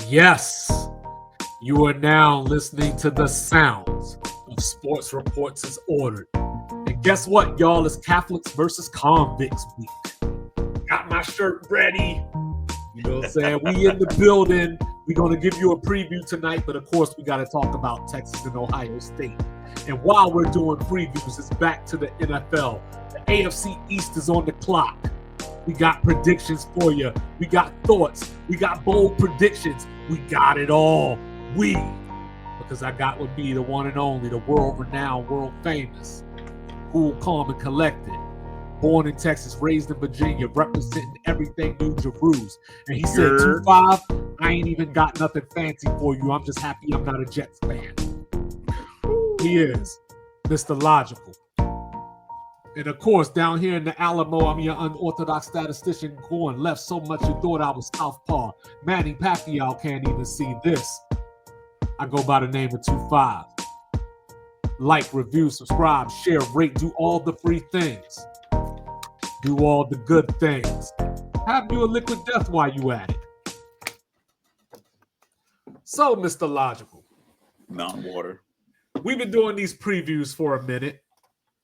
Yes, you are now listening to the sounds of Sports Reports as Ordered. And guess what, y'all? It's Catholics versus Convicts week. Got my shirt ready. You know what I'm saying? We in the building. We're going to give you a preview tonight, but of course, we got to talk about Texas and Ohio State. And while we're doing previews, it's back to the NFL. The AFC East is on the clock. We got predictions for you. We got thoughts. We got bold predictions. We got it all. Because I got with me the one and only, the world-renowned, world-famous, cool, calm, and collected. Born in Texas, raised in Virginia, representing everything New Jerusalem. And he said, 2-5, I ain't even got nothing fancy for you. I'm just happy I'm not a Jets fan. He is Mr. Logical. And of course, down here in the Alamo, I'm your unorthodox statistician going left so much you thought I was southpaw. Manny Pacquiao can't even see this. I go by the name of 2-5. Like, review, subscribe, share, rate, do all the free things. Do all the good things. Have you a liquid death while you at it. So, Mr. Logical. Non-water. We've been doing these previews for a minute.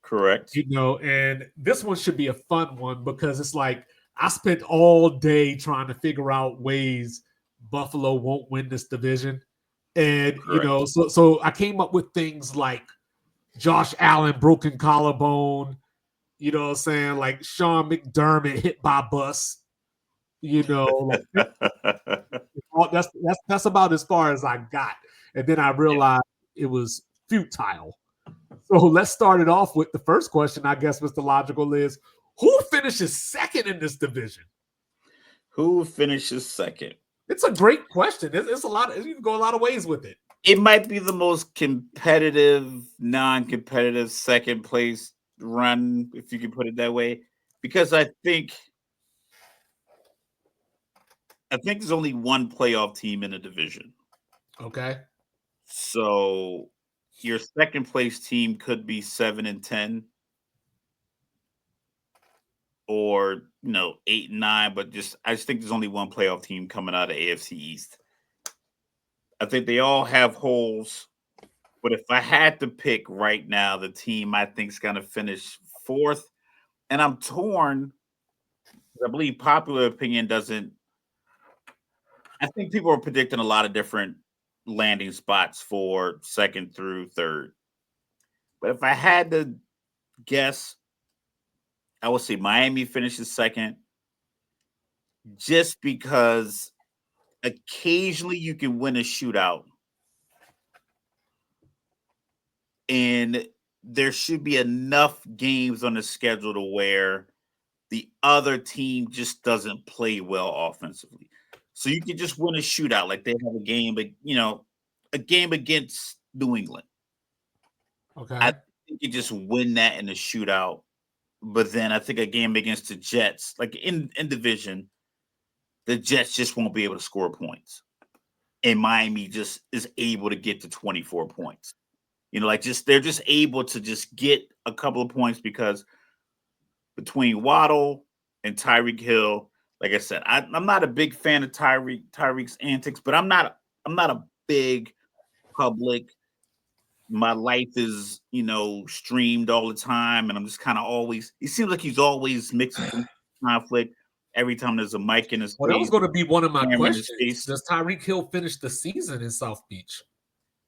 Correct. You know, and this one should be a fun one because it's like I spent all day trying to figure out ways Buffalo won't win this division. And, Correct. you know, so I came up with things like Josh Allen, broken collarbone, you know what I'm saying? Like Sean McDermott hit by bus, you know. Like, that's about as far as I got. And then I realized it was futile. So let's start it off with the first question, I guess, Mr. Logical, is who finishes second in this division? Who finishes second? It's a great question. It's a lot. You can go a lot of ways with it. It might be the most competitive, non-competitive second place run, if you can put it that way, because I think there's only one playoff team in the division. Okay. So your second place team could be 7-10, or 8-9, but I just think there's only one playoff team coming out of AFC East. I think they all have holes, but if I had to pick right now, the team I think is going to finish fourth, and I'm torn. I believe popular opinion doesn't. I think people are predicting a lot of different landing spots for second through third. But if I had to guess, I would say Miami finishes second, just because occasionally you can win a shootout. And there should be enough games on the schedule to where the other team just doesn't play well offensively. So you can just win a shootout, like they have a game, but a game against New England. Okay. I think you just win that in a shootout. But then I think a game against the Jets, like in division, the Jets just won't be able to score points. And Miami just is able to get to 24 points. They're just able to just get a couple of points because between Waddle and Tyreek Hill, like I said, I'm not a big fan of Tyreek's antics, but I'm not a big public. My life is, streamed all the time, and I'm just kind of always. It seems like he's always mixing some conflict every time there's a mic in his face. Well, that was going to be one of my questions. Does Tyreek Hill finish the season in South Beach?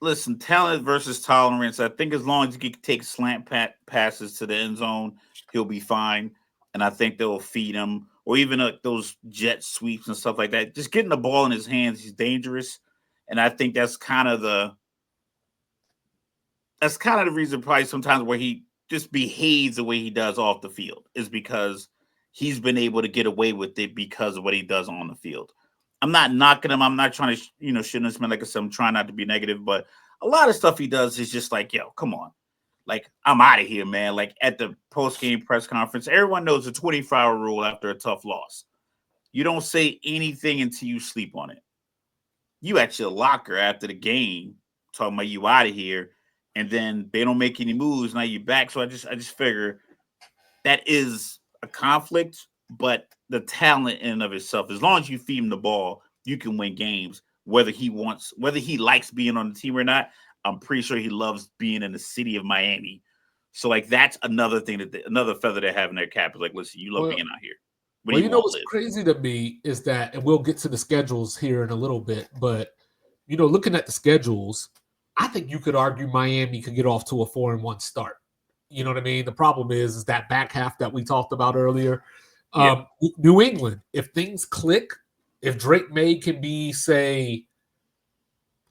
Listen, talent versus tolerance. I think as long as he can take slant passes to the end zone, he'll be fine. And I think they'll feed him, or even those jet sweeps and stuff like that. Just getting the ball in his hands, he's dangerous. And I think that's kind of the reason probably sometimes where he just behaves the way he does off the field is because he's been able to get away with it because of what he does on the field. I'm not knocking him. I'm not trying to, shit on his man. Like I said, I'm trying not to be negative, but a lot of stuff he does is just like, yo, come on. Like, I'm out of here, man. Like, at the post-game press conference, everyone knows the 24-hour rule after a tough loss. You don't say anything until you sleep on it. You at your locker after the game, talking about you out of here, and then they don't make any moves. Now you're back. So I just figure that is a conflict, but the talent in and of itself, as long as you feed him the ball, you can win games. whether he likes being on the team or not. I'm pretty sure he loves being in the city of Miami. So like that's another thing another feather they have in their cap is like, listen, you love being out here. Where Well, do you you know want what's to live? crazy to me is that, and we'll get to the schedules here in a little bit, but looking at the schedules, I think you could argue Miami could get off to a 4-1 start. You know what I mean? The problem is that back half that we talked about earlier. Yeah. New England, if things click, if Drake May can be, say,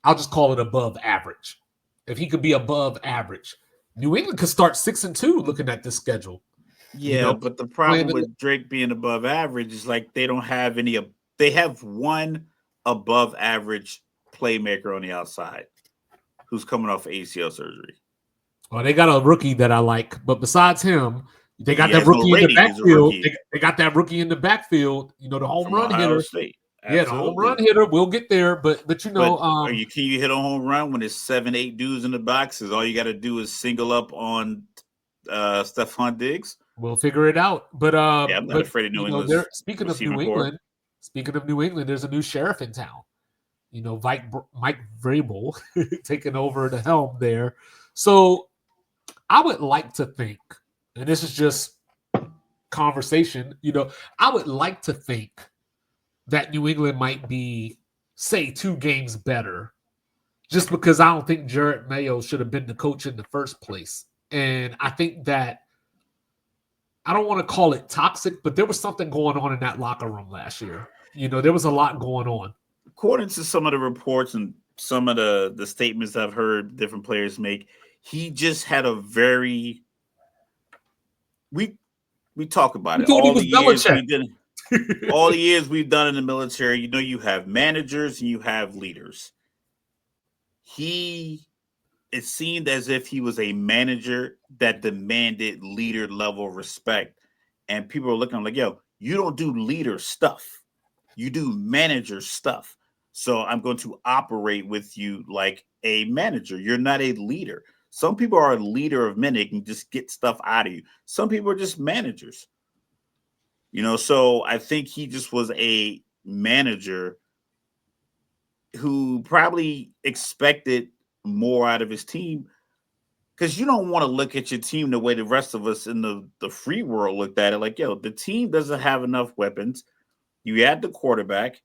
I'll just call it above average. If he could be above average, New England could start 6-2 looking at this schedule. Yeah, but the playing problem with Drake being above average is like they don't have any. They have one above average playmaker on the outside who's coming off ACL surgery. Well, they got a rookie that I like, but besides him, they got He that has no rookie in the rating. He's a backfield. rookie They got that rookie in the backfield. The home from run Ohio hitter. State. Yeah, the home run Absolutely. hitter. We'll get there, but But can you hit a home run when there's 7-8 dudes in the boxes? All you got to do is single up on Stephon Diggs. we'll figure it out. But Yeah, I'm not afraid of New England's speaking of New receiving core. England, there's a new sheriff in town. Mike Vrabel taking over the helm there. So I would like to think, and this is just conversation, I would like to think that New England might be, say, 2 games better, just because I don't think Jarrett Mayo should have been the coach in the first place. And I think that, I don't want to call it toxic, but there was something going on in that locker room last year. There was a lot going on. According to some of the reports and some of the statements I've heard different players make, he just had a very we talk about You it thought he all was the years Belichick. we did all the years we've done in the military. You have managers and you have leaders. It seemed as if he was a manager that demanded leader level respect, and people are looking like, yo, you don't do leader stuff, you do manager stuff. So I'm going to operate with you like a manager. You're not a leader. Some people are a leader of men. They can just get stuff out of you. Some people are just managers. So I think he just was a manager who probably expected more out of his team, because you don't want to look at your team the way the rest of us in the free world looked at it. Like, yo, the team doesn't have enough weapons. You had the quarterback,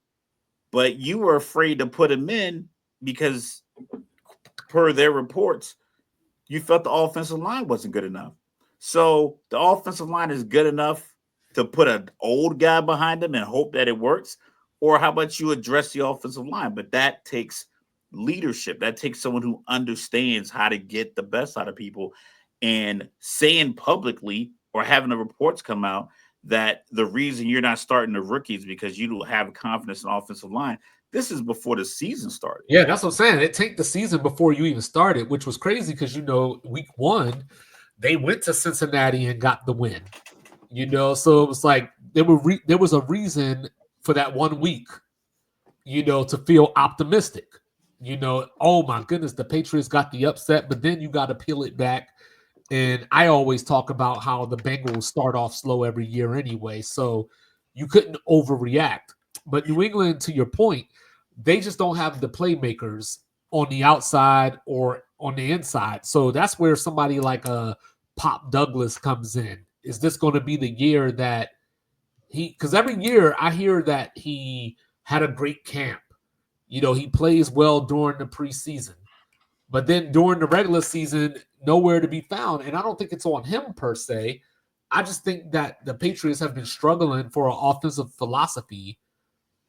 but you were afraid to put him in because, per their reports, you felt the offensive line wasn't good enough. So the offensive line is good enough to put an old guy behind him and hope that it works. Or how about you address the offensive line? But that takes leadership. That takes someone who understands how to get the best out of people, and saying publicly or having the reports come out that the reason you're not starting the rookies because you don't have confidence in the offensive line. This is before the season started. Yeah, that's what I'm saying. It tanked the season before you even started, which was crazy because, week 1, they went to Cincinnati and got the win. So it was like there was a reason for that 1 week, to feel optimistic. Oh my goodness, the Patriots got the upset, but then you got to peel it back. And I always talk about how the Bengals start off slow every year anyway, so you couldn't overreact. But New England, to your point, they just don't have the playmakers on the outside or on the inside. So that's where somebody like a Pop Douglas comes in. Is this going to be the year that because every year I hear that he had a great camp. He plays well during the preseason. But then during the regular season, nowhere to be found. And I don't think it's on him per se. I just think that the Patriots have been struggling for an offensive philosophy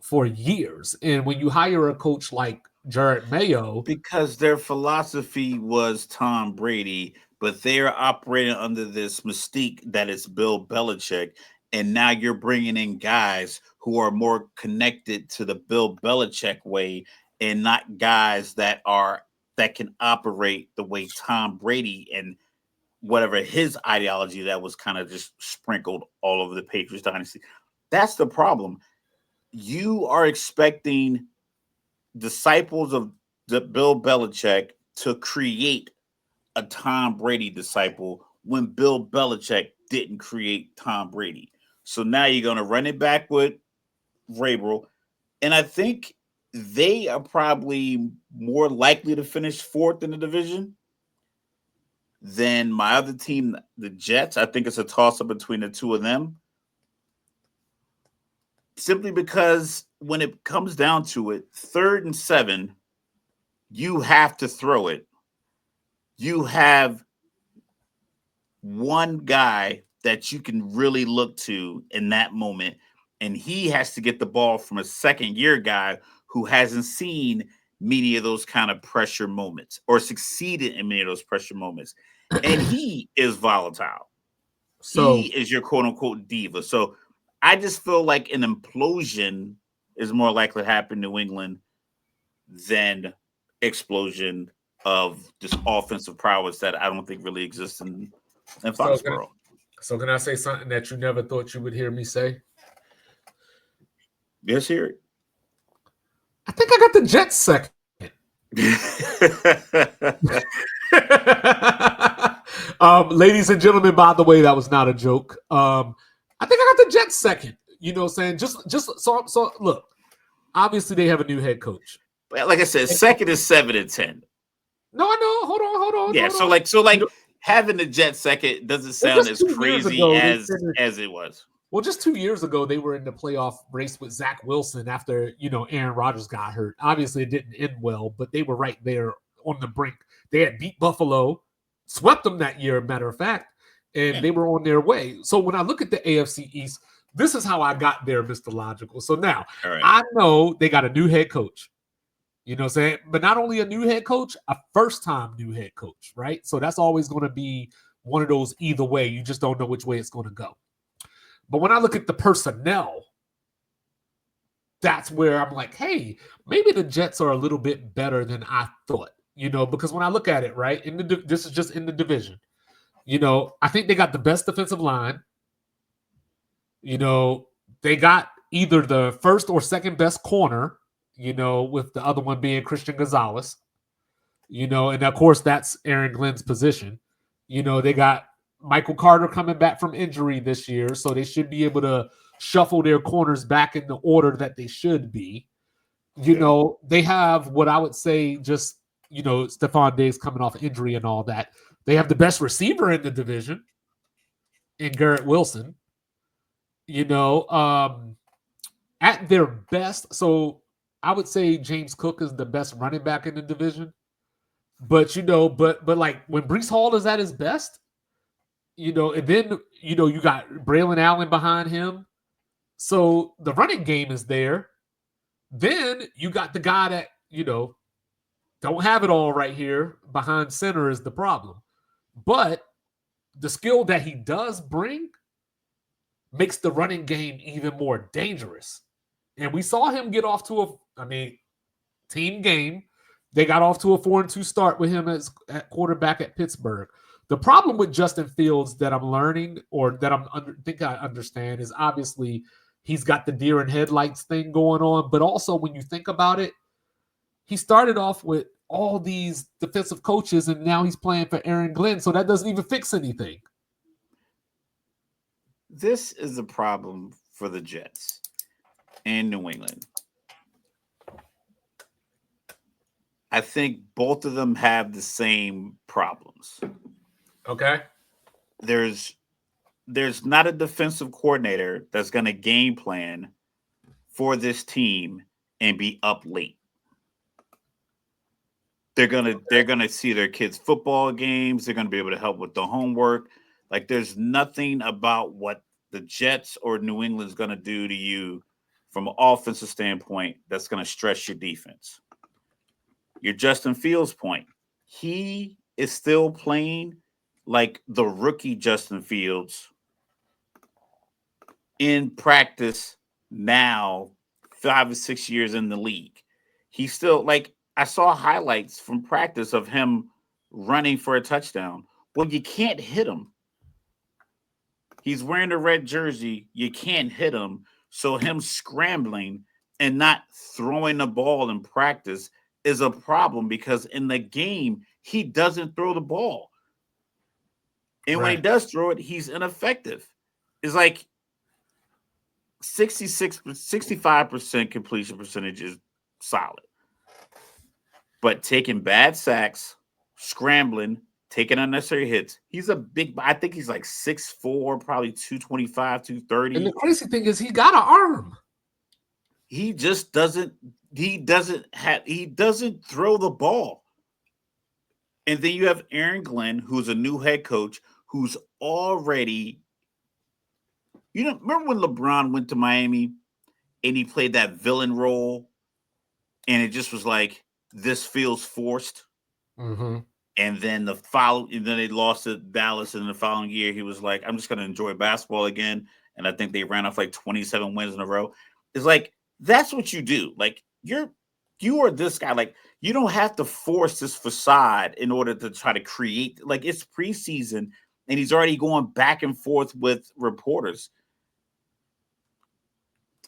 for years. And when you hire a coach like Jarrett Mayo, because their philosophy was Tom Brady, but they're operating under this mystique that it's Bill Belichick. And now you're bringing in guys who are more connected to the Bill Belichick way, and not guys that can operate the way Tom Brady and whatever his ideology that was kind of just sprinkled all over the Patriots dynasty. That's the problem. You are expecting disciples of the Bill Belichick to create a Tom Brady disciple when Bill Belichick didn't create Tom Brady. So now you're going to run it back with Vrabel. And I think they are probably more likely to finish fourth in the division than my other team, the Jets. I think it's a toss up between the two of them. Simply because when it comes down to it, 3rd and 7, you have to throw it. You have one guy that you can really look to in that moment, and he has to get the ball from a second year guy who hasn't seen many of those kind of pressure moments or succeeded in many of those pressure moments. And he is volatile. He So is your quote unquote diva. So I just feel like an implosion is more likely to happen in New England than explosion of this offensive prowess that I don't think really exists in so can, Foxborough. so can I say something that you never thought you would hear me say? Yes, here. I think I got the Jets second. Ladies and gentlemen, by the way, that was not a joke. I think I got the Jets second. You know what I'm saying? Just so look, obviously they have a new head coach. Like I said, second is 7 and 10. No, I know. Hold Yeah, so on. like You know, having the Jets second doesn't well, sound just as 2 years crazy ago they finished. as it was. Well, just 2 years ago they were in the playoff race with Zach Wilson after Aaron Rodgers got hurt. Obviously, it didn't end well, but they were right there on the brink. They had beat Buffalo, swept them that year, matter of fact, and Yeah. they were on their way. So when I look at the AFC East, this is how I got there, Mr. Logical. So now All right. I know they got a new head coach. You know what I'm saying? But not only a new head coach, a first-time new head coach, right? So that's always going to be one of those either way. You just don't know which way it's going to go. But when I look at the personnel, that's where I'm like, hey, maybe the Jets are a little bit better than I thought. Because when I look at it, right, this is just in the division. I think they got the best defensive line. They got either the first or second best corner, with the other one being Christian Gonzalez. And of course that's Aaron Glenn's position. They got Michael Carter coming back from injury this year, so they should be able to shuffle their corners back in the order that they should be. They have what I would say just, Stephon Diggs coming off injury and all that. They have the best receiver in the division in Garrett Wilson. At their best, so I would say James Cook is the best running back in the division. But like when Breece Hall is at his best, and then you got Braylon Allen behind him. So the running game is there. Then you got the guy that, don't have it all right here behind center is the problem. But the skill that he does bring makes the running game even more dangerous. And we saw him get off to team game. They got off to a 4-2 start with him as at quarterback at Pittsburgh. The problem with Justin Fields that I'm learning, or that think I understand, is obviously he's got the deer in headlights thing going on. But also when you think about it, he started off with all these defensive coaches, and now he's playing for Aaron Glenn. So that doesn't even fix anything. This is the problem for the Jets and New England. I think both of them have the same problems. Okay. There's not a defensive coordinator that's going to game plan for this team and be up late. They're gonna see their kids' football games. They're gonna be able to help with the homework. Like there's nothing about what the Jets or New England's gonna do to you from an offensive standpoint that's gonna stress your defense. Your Justin Fields point, he is still playing like the rookie Justin Fields in practice now, 5 or 6 years in the league. He's still like, I saw highlights from practice of him running for a touchdown. Well, you can't hit him. He's wearing a red jersey. You can't hit him. So him scrambling and not throwing the ball in practice is a problem because in the game, he doesn't throw the ball. And when he does throw it, he's ineffective. It's like 65% completion percentage is solid. But taking bad sacks, scrambling, taking unnecessary hits. He's a big. I think he's like 6'4", probably 225, And the 230. crazy thing is he got an arm. He just doesn't. He doesn't throw the ball. And then you have Aaron Glenn, who's a new head coach, who's already. Remember when LeBron went to Miami and he played that villain role, and it just was like, this feels forced. Mm-hmm. And then they lost to Dallas, and the following year he was like, I'm just gonna enjoy basketball again. And I think they ran off like 27 wins in a row. It's like, that's what you do. Like, you are this guy. Like, you don't have to force this facade in order to try to create, like, it's preseason and he's already going back and forth with reporters.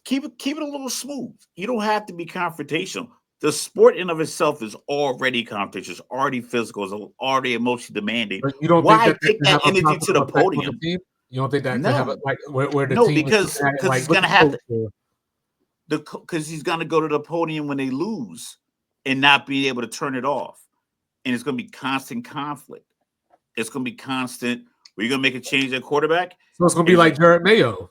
Keep it a little smooth. You don't have to be confrontational. The sport in of itself is already confrontational, it's already physical, it's already emotionally demanding. But you don't think Why that take can that have a energy to positive the effect on the podium? team? You don't think that can have a, No, like where the no, team is because looking at it, like, he's look gonna at have Coach, because he's gonna go to the podium when they lose and not be able to turn it off, and it's gonna be constant conflict. It's gonna be constant. We're gonna make a change at quarterback. so it's gonna be like Jared Mayo.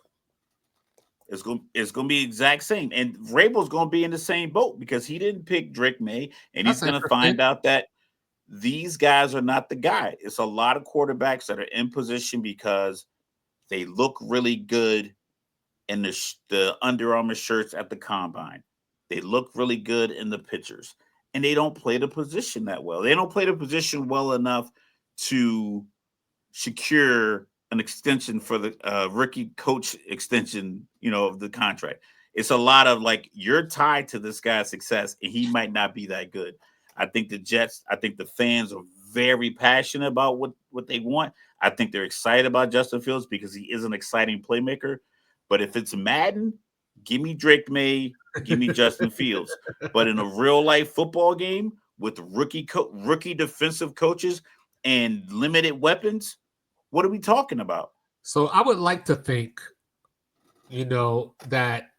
It's gonna be exact same, and Vrabel's gonna be in the same boat because he didn't pick Drake May, and That's he's gonna interesting. find out that these guys are not the guy. It's a lot of quarterbacks that are in position because they look really good in the Under Armour shirts at the combine. They look really good in the pictures, and they don't play the position that well. They don't play the position well enough to secure an extension for the rookie coach extension, of the contract. It's a lot of like, you're tied to this guy's success and he might not be that good. I think the fans are very passionate about what they want. I think they're excited about Justin Fields because he is an exciting playmaker. But if it's Madden, give me Drake May, give me Justin Fields. But in a real life football game with rookie defensive coaches and limited weapons, what are we talking about? So I would like to think, that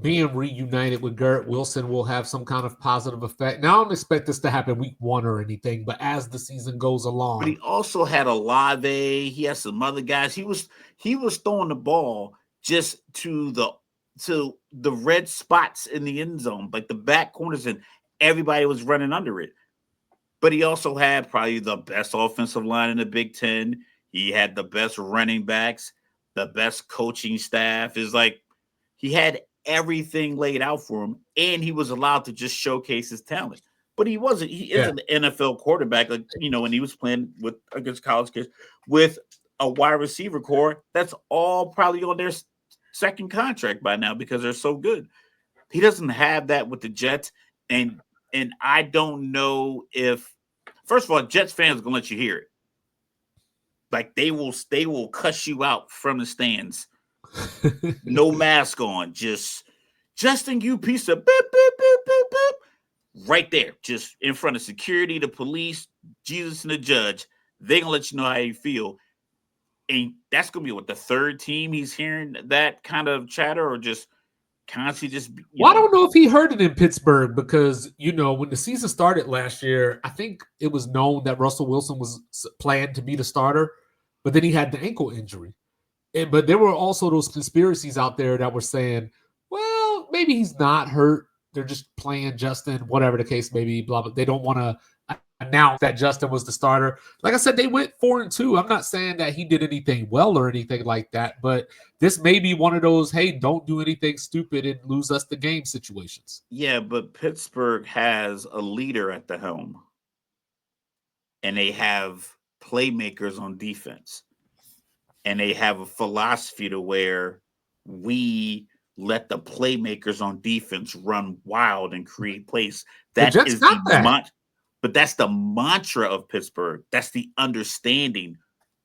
being reunited with Garrett Wilson will have some kind of positive effect. Now, I don't expect this to happen week 1 or anything, but as the season goes But along, he also had Olave. He has some other guys. He was throwing the ball just to the red spots in the end zone, like the back corners, and everybody was running under it. But he also had probably the best offensive line in the Big Ten. He had the best running backs, the best coaching staff. Is like, he had everything laid out for him, and he was allowed to just showcase his talent. But he wasn't. He is an NFL quarterback, like, when he was playing against college kids with a wide receiver core that's all probably on their second contract by now because they're so good. He doesn't have that with the Jets, and I don't know if, first of all, Jets fans are gonna let you hear it. Like, they will cuss you out from the stands. No mask on, just Justin, you piece of beep, beep, beep, beep, beep. Right there, just in front of security, the police, Jesus, and the judge. They gonna let you know how you feel. And that's gonna be what, the third team he's hearing that kind of chatter, or just constantly just. Well, I don't know if he heard it in Pittsburgh because, when the season started last year, I think it was known that Russell Wilson was planned to be the starter, but then he had the ankle injury. But there were also those conspiracies out there that were saying, well, maybe he's not hurt. They're just playing Justin, whatever the case may be, blah, blah. They don't want to announce that Justin was the starter. Like I said, they went 4-2. I'm not saying that he did anything well or anything like that, but this may be one of those, hey, don't do anything stupid and lose us the game situations. Yeah, but Pittsburgh has a leader at the helm, and they have playmakers on defense, and they have a philosophy to where we let the playmakers on defense run wild and create plays. That is but that's the mantra of Pittsburgh. That's the understanding.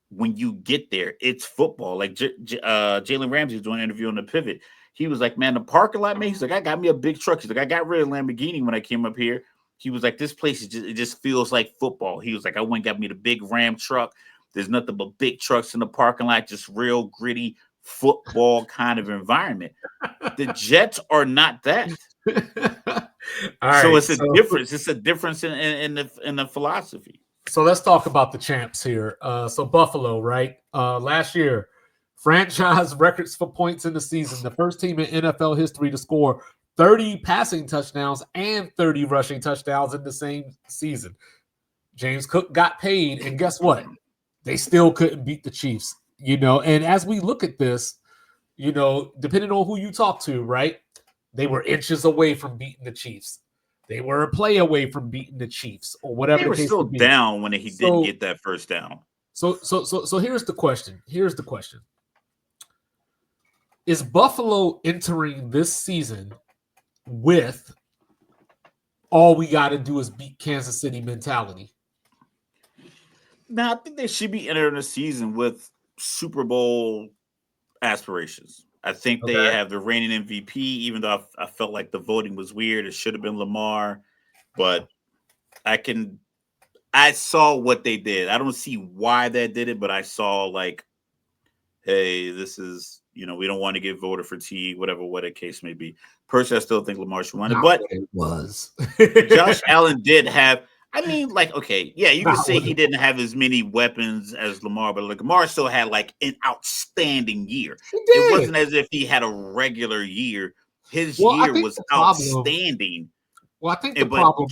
When you get there, it's football. Like Jalen Ramsey was doing an interview on the Pivot. He was like, man, the parking lot, man. He's like, I got me a big truck. He's like, I got rid of Lamborghini when I came up here. He was like, this place it just feels like football. He was like, I went and got me the big Ram truck. There's nothing but big trucks in the parking lot, just real gritty football kind of environment. The Jets are not that. All So right. it's a So difference. It's a difference in the philosophy. so let's talk about the champs here. So Buffalo, right? Last year, franchise records for points in the season. The first team in NFL history to score 30 passing touchdowns and 30 rushing touchdowns in the same season. James Cook got paid, and guess what? They still couldn't beat the Chiefs. And as we look at this, depending on who you talk to, right? They were inches away from beating the Chiefs. They were a play away from beating the Chiefs, or whatever They the were case still may be. down when he didn't So, get that first down. so here's the question. Is Buffalo entering this season with all we got to do is beat Kansas City mentality? Now, I think they should be entering the season with Super Bowl aspirations. I think they Okay. have the reigning MVP, even though I felt like the voting was weird. It should have been Lamar, but I saw what they did. I don't see why they did it, but I saw like, hey, this is, we don't want to get voter fatigue, what the case may be. Personally, I still think Lamar should win it, Not but what it was. Josh Allen did have. I mean, like, okay, yeah, you could Not say what he it didn't have as many weapons as Lamar, but like Lamar still had like an outstanding year. He It did. wasn't as if he had a regular year. His Well, I year think was the problem. outstanding. Well, I think the But problem is.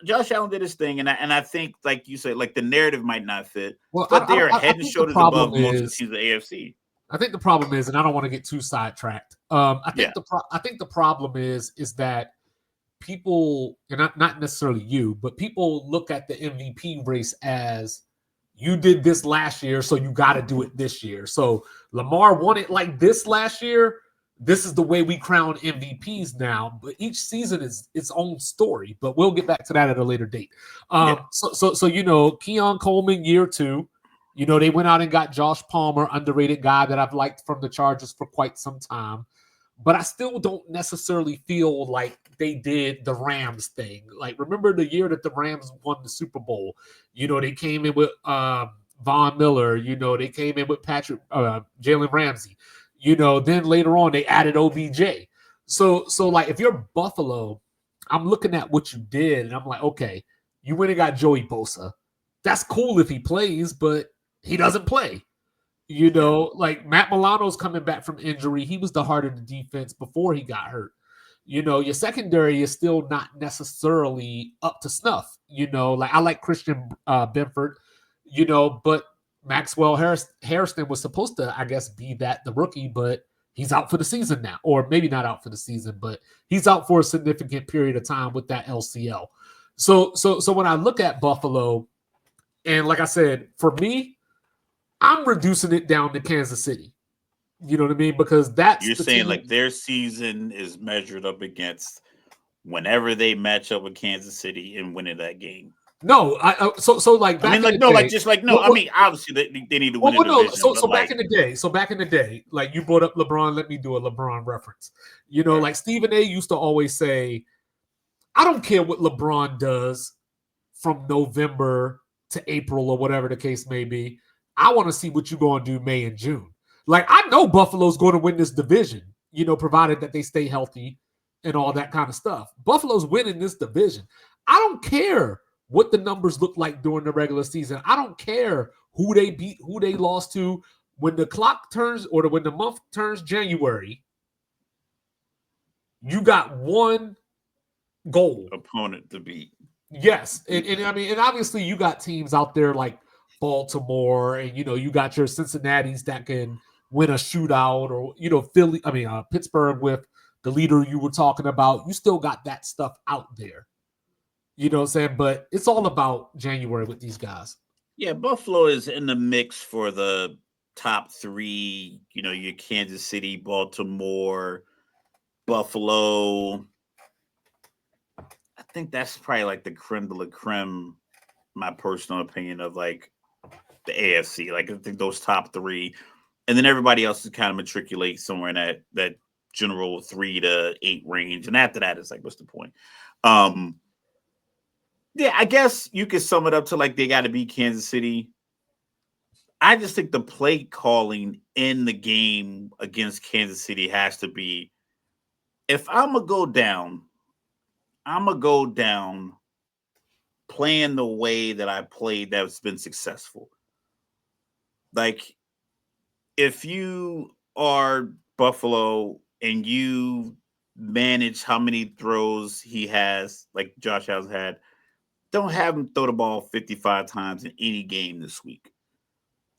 Josh Allen did his thing, and I think, like you said, like the narrative might not fit, Well, but they're I head and think the shoulders problem above most of the is. teams in the AFC. I think the problem is, and I don't want to get too sidetracked. Yeah, I think the problem is that people, and not necessarily you, but people look at the MVP race as you did this last year, so you got to do it this year. So Lamar won it like this last year. This is the way we crown MVPs now. But each season is its own story. But we'll get back to that at a later date. yeah. So Keon Coleman year 2. They went out and got Josh Palmer, underrated guy that I've liked from the Chargers for quite some time. But I still don't necessarily feel like they did the Rams thing. Like, remember the year that the Rams won the Super Bowl? They came in with Von Miller. They came in with Jalen Ramsey. Then later on they added OBJ. So like if you're Buffalo, I'm looking at what you did and I'm like, okay, you went and got Joey Bosa. That's cool if he plays, but he doesn't play. Like Matt Milano's coming back from injury. He was the heart of the defense before he got hurt. Your secondary is still not necessarily up to snuff. Like I like Christian Benford, but Maxwell Harrison was supposed to, I guess, be the rookie, but he's out for the season now, or maybe not out for the season, but he's out for a significant period of time with that LCL. So when I look at Buffalo, and like I said, for me, I'm reducing it down to Kansas City. You know what I mean? Because that's You're the saying team. like their season is measured up against whenever they match up with Kansas City and winning that game. No, so like back I mean, like in no, the like day. just like no. I mean, obviously they need to win a No. division, but So back like in the day. So back in the day, like you brought up LeBron. Let me do a LeBron reference. right. Like Stephen A. used to always say, "I don't care what LeBron does from November to April or whatever the case may be. I want to see what you're going to do May and June." Like I know Buffalo's going to win this division. Provided that they stay healthy and all that kind of stuff. Buffalo's winning this division. I don't care what the numbers look like during the regular season. I don't care who they beat, who they lost to. When the clock turns or when the month turns January, you got one goal. Opponent to beat. Yes. And I mean, and obviously you got teams out there like Baltimore and, you got your Cincinnati's that can win a shootout or, Pittsburgh with the leader you were talking about. You still got that stuff out there. You know what I'm saying? But it's all about January with these guys. Yeah, Buffalo is in the mix for the top 3. Your Kansas City, Baltimore, Buffalo. I think that's probably like the creme de la creme. My personal opinion of like the AFC. Like I think those top 3, and then everybody else is kind of matriculate somewhere in that general 3 to 8 range. And after that, it's like, what's the point? Yeah, I guess you could sum it up to like they got to beat Kansas City. I just think the play calling in the game against Kansas City has to be if I'm gonna go down, I'm gonna go down playing the way that I played that's been successful. Like if you are Buffalo and you manage how many throws he has, like Josh Allen had, don't have him throw the ball 55 times in any game this week.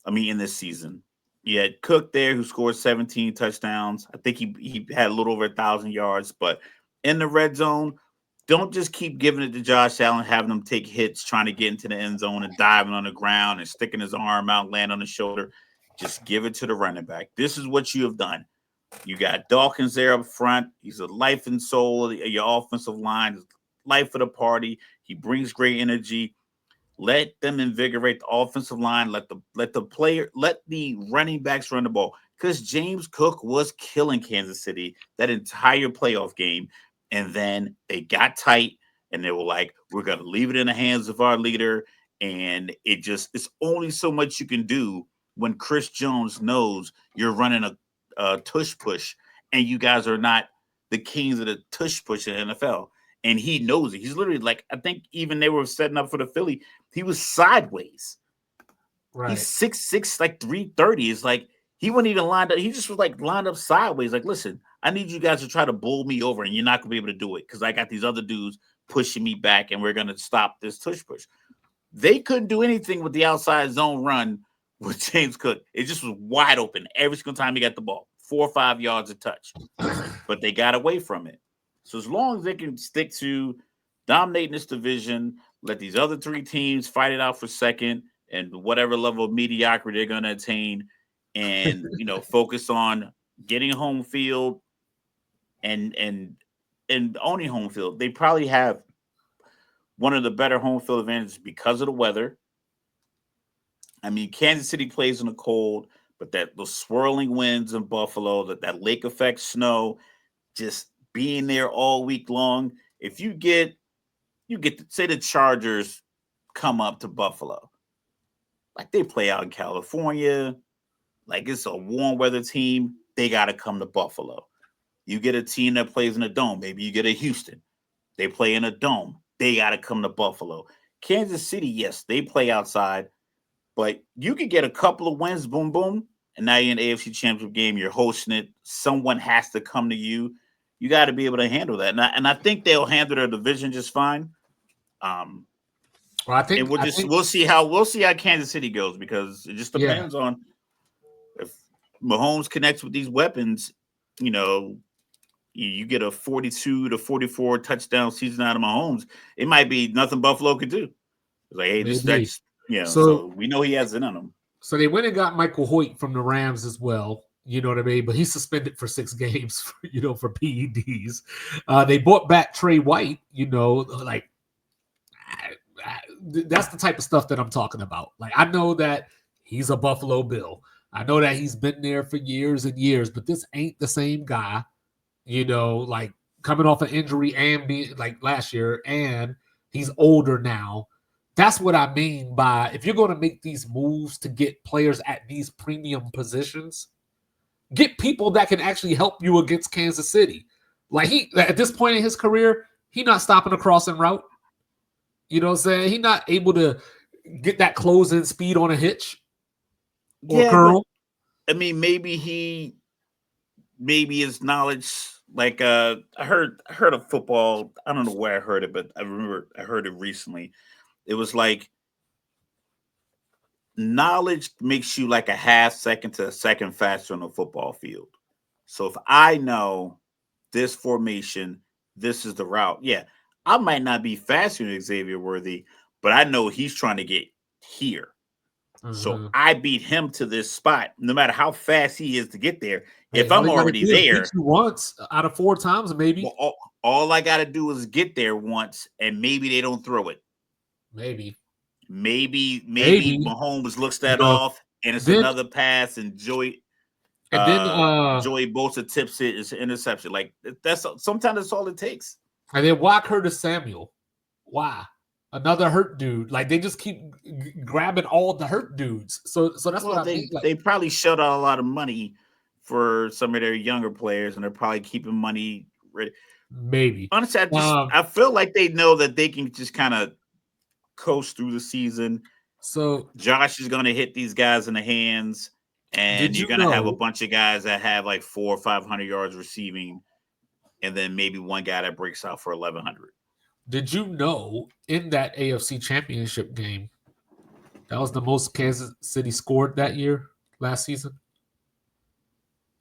I mean, in this season. You had Cook there who scored 17 touchdowns. I think he had a little over 1,000 yards, but in the red zone, don't just keep giving it to Josh Allen, having him take hits, trying to get into the end zone and diving on the ground and sticking his arm out, land on the shoulder. Just give it to the running back. This is what you have done. You got Dawkins there up front. He's a life and soul of your offensive line, life of the party. He brings great energy. Let them invigorate the offensive line. Let the running backs run the ball. Because James Cook was killing Kansas City that entire playoff game. And then they got tight and they were like, we're gonna leave it in the hands of our leader. And it's only so much you can do when Chris Jones knows you're running a tush push and you guys are not the kings of the tush push in the NFL. And he knows it. He's literally like, I think even they were setting up for the Philly. He was sideways. Right. He's 6'6", like 330. It's like he wasn't even lined up. He just was like lined up sideways. Like, listen, I need you guys to try to bowl me over, and you're not gonna be able to do it because I got these other dudes pushing me back, and we're gonna stop this tush push. They couldn't do anything with the outside zone run with James Cook. It just was wide open every single time he got the ball, 4 or 5 yards a touch. But they got away from it. So as long as they can stick to dominating this division, let these other 3 teams fight it out for second and whatever level of mediocrity they're going to attain, and focus on getting home field and owning home field. They probably have one of the better home field advantages because of the weather. I mean, Kansas City plays in the cold, but those swirling winds in Buffalo, that lake effect snow, just being there all week long. If you get say the Chargers come up to Buffalo, like they play out in California, like it's a warm weather team, they got to come to Buffalo. You get a team that plays in a dome, maybe you get a Houston, they play in a dome, they got to come to Buffalo. Kansas City, yes, they play outside, but you could get a couple of wins, boom, boom, and now you're in the AFC Championship game, you're hosting it, someone has to come to you. You got to be able to handle that, and I think they'll handle their division just fine. Well, we'll see how Kansas City goes because it just depends on if Mahomes connects with these weapons. You get a 42 to 44 touchdown season out of Mahomes. It might be nothing Buffalo could do. It's like, hey, so we know he has it on him. So they went and got Michael Hoyt from the Rams as well. You know what I mean? But he's suspended for 6 games, for PEDs. They brought back Trey White, like that's the type of stuff that I'm talking about. Like, I know that he's a Buffalo Bill. I know that he's been there for years and years, but this ain't the same guy, like coming off an injury and being like last year, and he's older now. That's what I mean by if you're going to make these moves to get players at these premium positions, get people that can actually help you against Kansas City. Like at this point in his career, he's not stopping a crossing route. You know what I'm saying? He's not able to get that closing speed on a hitch or curl. I mean, maybe his knowledge, like I heard of football. I don't know where I heard it, but I remember I heard it recently. It was like knowledge makes you like a half second to a second faster on the football field. So if I know this formation, this is the route. Yeah, I might not be faster than Xavier Worthy, but I know he's trying to get here. Mm-hmm. So I beat him to this spot, no matter how fast he is to get there. If I'm already there, beat you once out of 4 times, maybe. Well, all I got to do is get there once, and maybe they don't throw it. Maybe Mahomes looks that off, and it's another pass, and Joey Bosa tips it. It's an interception. Like sometimes that's all it takes. And then why Curtis Samuel? Why another hurt dude? Like they just keep grabbing all the hurt dudes. So that's what I think. They probably shut out a lot of money for some of their younger players, and they're probably keeping money ready. Maybe. Honestly, I feel like they know that they can just kind of coast through the season. So Josh is going to hit these guys in the hands, and did you're you going to have a know? bunch of guys that have like 400 or 500 yards receiving, and then maybe one guy that breaks out for 1,100. Did you know in that AFC Championship game, that was the most Kansas City scored that year, last season?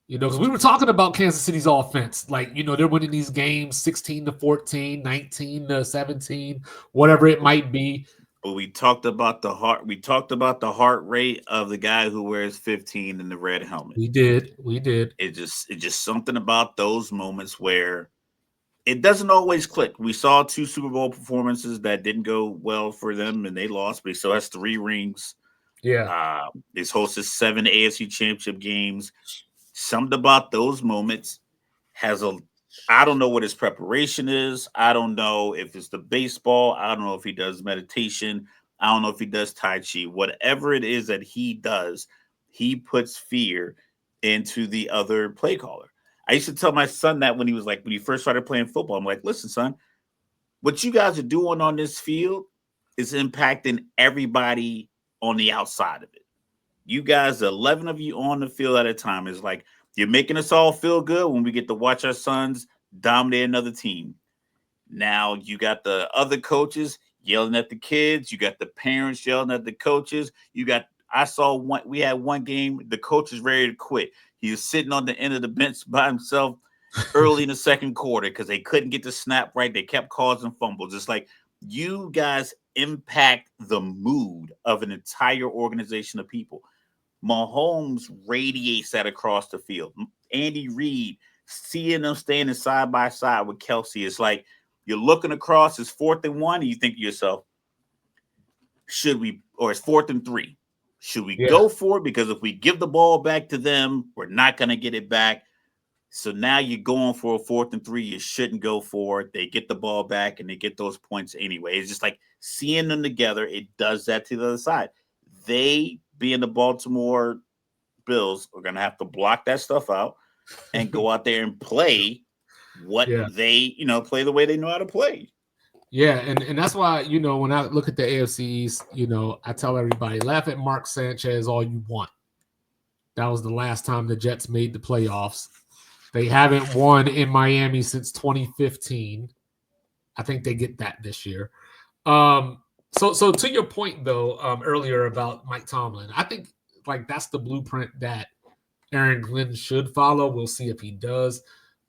Because we were talking about Kansas City's offense. Like, they're winning these games 16-14, 19-17, whatever it might be. But we talked about the heart. We talked about the heart rate of the guy who wears 15 in the red helmet. We did. It's just something about those moments where it doesn't always click. We saw 2 Super Bowl performances that didn't go well for them, and they lost. But he still has 3 rings. Yeah. He's hosted 7 AFC Championship games. Something about those moments I don't know what his preparation is. I don't know if it's the baseball. I don't know if he does meditation. I don't know if he does Tai Chi. Whatever it is that he does, he puts fear into the other play caller. I used to tell my son that when he first started playing football. I'm like, listen, son, what you guys are doing on this field is impacting everybody on the outside of it. You guys, 11 of you on the field at a time, is like you're making us all feel good when we get to watch our sons dominate another team. Now you got the other coaches yelling at the kids. You got the parents yelling at the coaches. We had one game, the coach is ready to quit. He was sitting on the end of the bench by himself early in the second quarter because they couldn't get the snap right. They kept causing fumbles. It's like you guys impact the mood of an entire organization of people. Mahomes radiates that across the field. Andy Reid, seeing them standing side by side with Kelsey, it's like you're looking across, it's 4th and 1, and you think to yourself, it's 4th and 3. Should we go for it? Because if we give the ball back to them, we're not going to get it back. So now you're going for a 4th and 3. You shouldn't go for it. They get the ball back and they get those points anyway. It's just like seeing them together. It does that to the other side. They, being the Baltimore Bills, are going to have to block that stuff out and go out there and play play the way they know how to play. Yeah, and that's why, when I look at the AFC East, I tell everybody, laugh at Mark Sanchez all you want. That was the last time the Jets made the playoffs. They haven't won in Miami since 2015. I think they get that this year. So to your point, though, earlier about Mike Tomlin, I think that's the blueprint that Aaron Glenn should follow. We'll see if he does.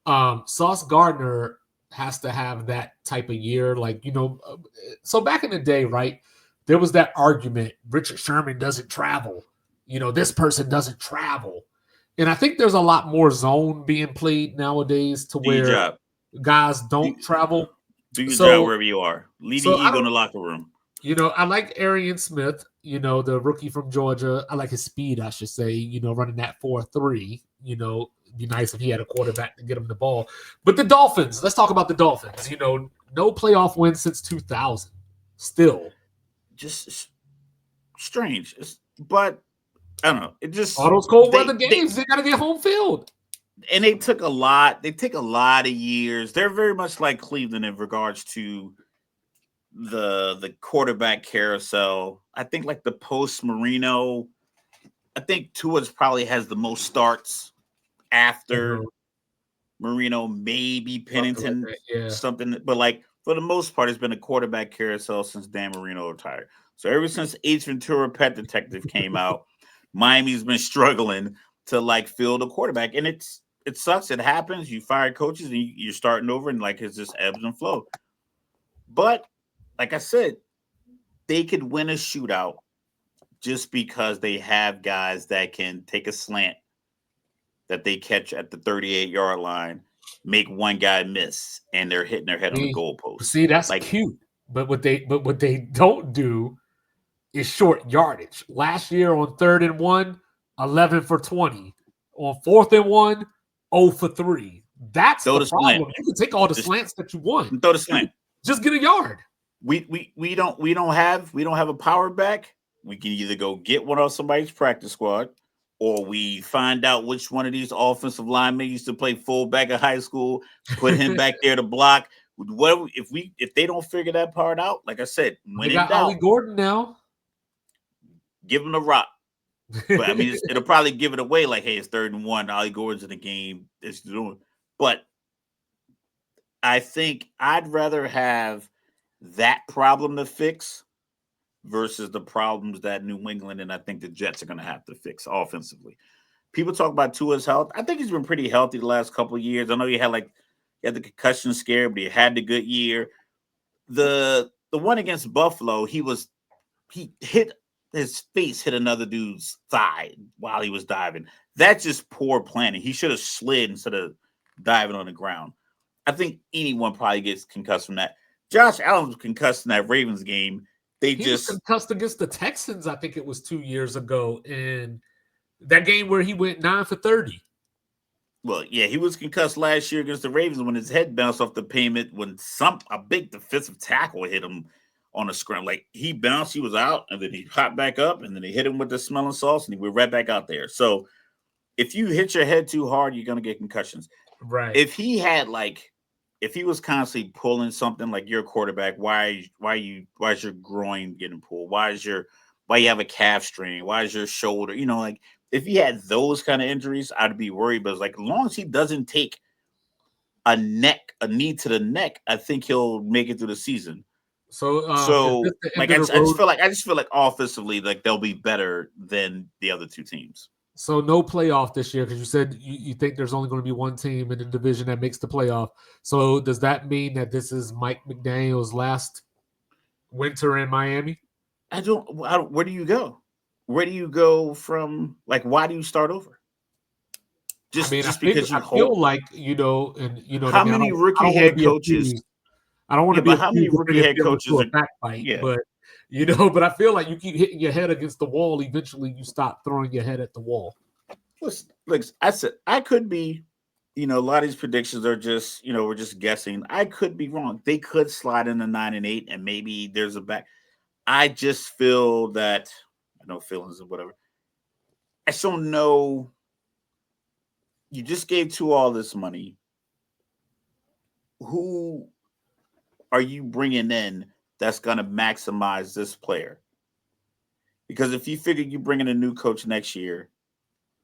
Sauce Gardner has to have that type of year. So back in the day, right, there was that argument, Richard Sherman doesn't travel. This person doesn't travel. And I think there's a lot more zone being played nowadays to where guys don't travel. Do your job wherever you are. Leave your ego in the locker room. I like Arian Smith, the rookie from Georgia. I like his speed, I should say, running that 4.3. It'd be nice if he had a quarterback to get him the ball. But the Dolphins, let's talk about the Dolphins. No playoff win since 2000. Still. Just strange. But I don't know. It just all those cold weather games, they got to get home field. And they take a lot of years. They're very much like Cleveland in regards to the quarterback carousel. I think like the post Marino, I think Tua's probably has the most starts after Marino, maybe Pennington, something. But like for the most part, it's been a quarterback carousel since Dan Marino retired. So ever since Ace Ventura Pet Detective came out, Miami's been struggling to field a quarterback, and it sucks. It happens. You fire coaches and you're starting over, and it's just ebbs and flow. But like I said, they could win a shootout just because they have guys that can take a slant that they catch at the 38-yard line, make one guy miss, and they're hitting their head on the goalpost. See, that's cute. But what they don't do is short yardage. Last year on 3rd and 1, 11 for 20. On 4th and 1, 0 for 3. That's the problem. Slant. You can take all the slants that you want. Throw the slant. Just get a yard. We don't have a power back. We can either go get one off somebody's practice squad, or we find out which one of these offensive linemen used to play fullback in high school, put him back there to block. What if they don't figure that part out? Like I said, They when in got Ollie doubt, Gordon now. give him the rock. But I mean, it'll probably give it away. Like, hey, it's 3rd and 1. Ollie Gordon's in the game. It's doing. But I think I'd rather have that problem to fix versus the problems that New England and I think the Jets are going to have to fix offensively. People talk about Tua's health. I think he's been pretty healthy the last couple of years. I know he had the concussion scare, but he had the good year. The one against Buffalo, he hit his face hit another dude's thigh while he was diving. That's just poor planning. He should have slid instead of diving on the ground. I think anyone probably gets concussed from that. Josh Allen was concussed in that Ravens game. He was concussed against the Texans, I think it was 2 years ago, in that game where he went 9 for 30. Well, yeah, he was concussed last year against the Ravens when his head bounced off the pavement when a big defensive tackle hit him on a scrum. Like, he bounced, he was out, and then he hopped back up, and then he hit him with the smelling sauce, and he went right back out there. So if you hit your head too hard, you're going to get concussions. Right. If he was constantly pulling something, like you're a quarterback, why is your groin getting pulled? Why you have a calf strain? Why is your shoulder? Like, if he had those kind of injuries, I'd be worried. But it's like, as long as he doesn't take a knee to the neck, I think he'll make it through the season. So like, I just feel like offensively, like, they'll be better than the other two teams. So no playoff this year, because you said you think there's only going to be one team in the division that makes the playoff. So does that mean that this is Mike McDaniel's last winter in Miami? Where do you go? Where do you go from? Like, why do you start over? Just because you feel like, how many rookie head coaches? I don't want to be how many rookie head coaches to a backbite, but but I feel like you keep hitting your head against the wall. Eventually, you stop throwing your head at the wall. Look, I said I could be. A lot of these predictions are just, we're just guessing. I could be wrong. They could slide into 9 and 8, and maybe there's a back. I just feel that feelings or whatever. I just don't know. You just gave Tua all this money. Who are you bringing in that's going to maximize this player? Because if you figure you bring in a new coach next year,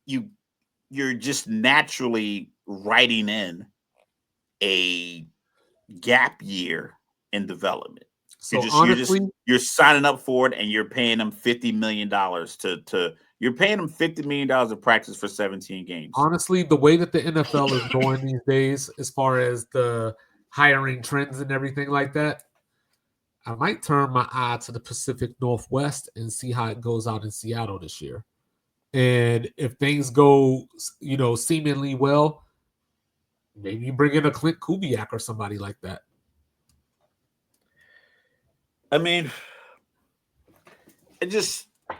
you're just naturally writing in a gap year in development. So honestly, you're signing up for it, and you're paying them $50 million you're paying them $50 million of practice for 17 games. Honestly, the way that the NFL is going these days, as far as the hiring trends and everything like that, I might turn my eye to the Pacific Northwest and see how it goes out in Seattle this year. And if things go, seemingly well, maybe you bring in a Clint Kubiak or somebody like that. I mean,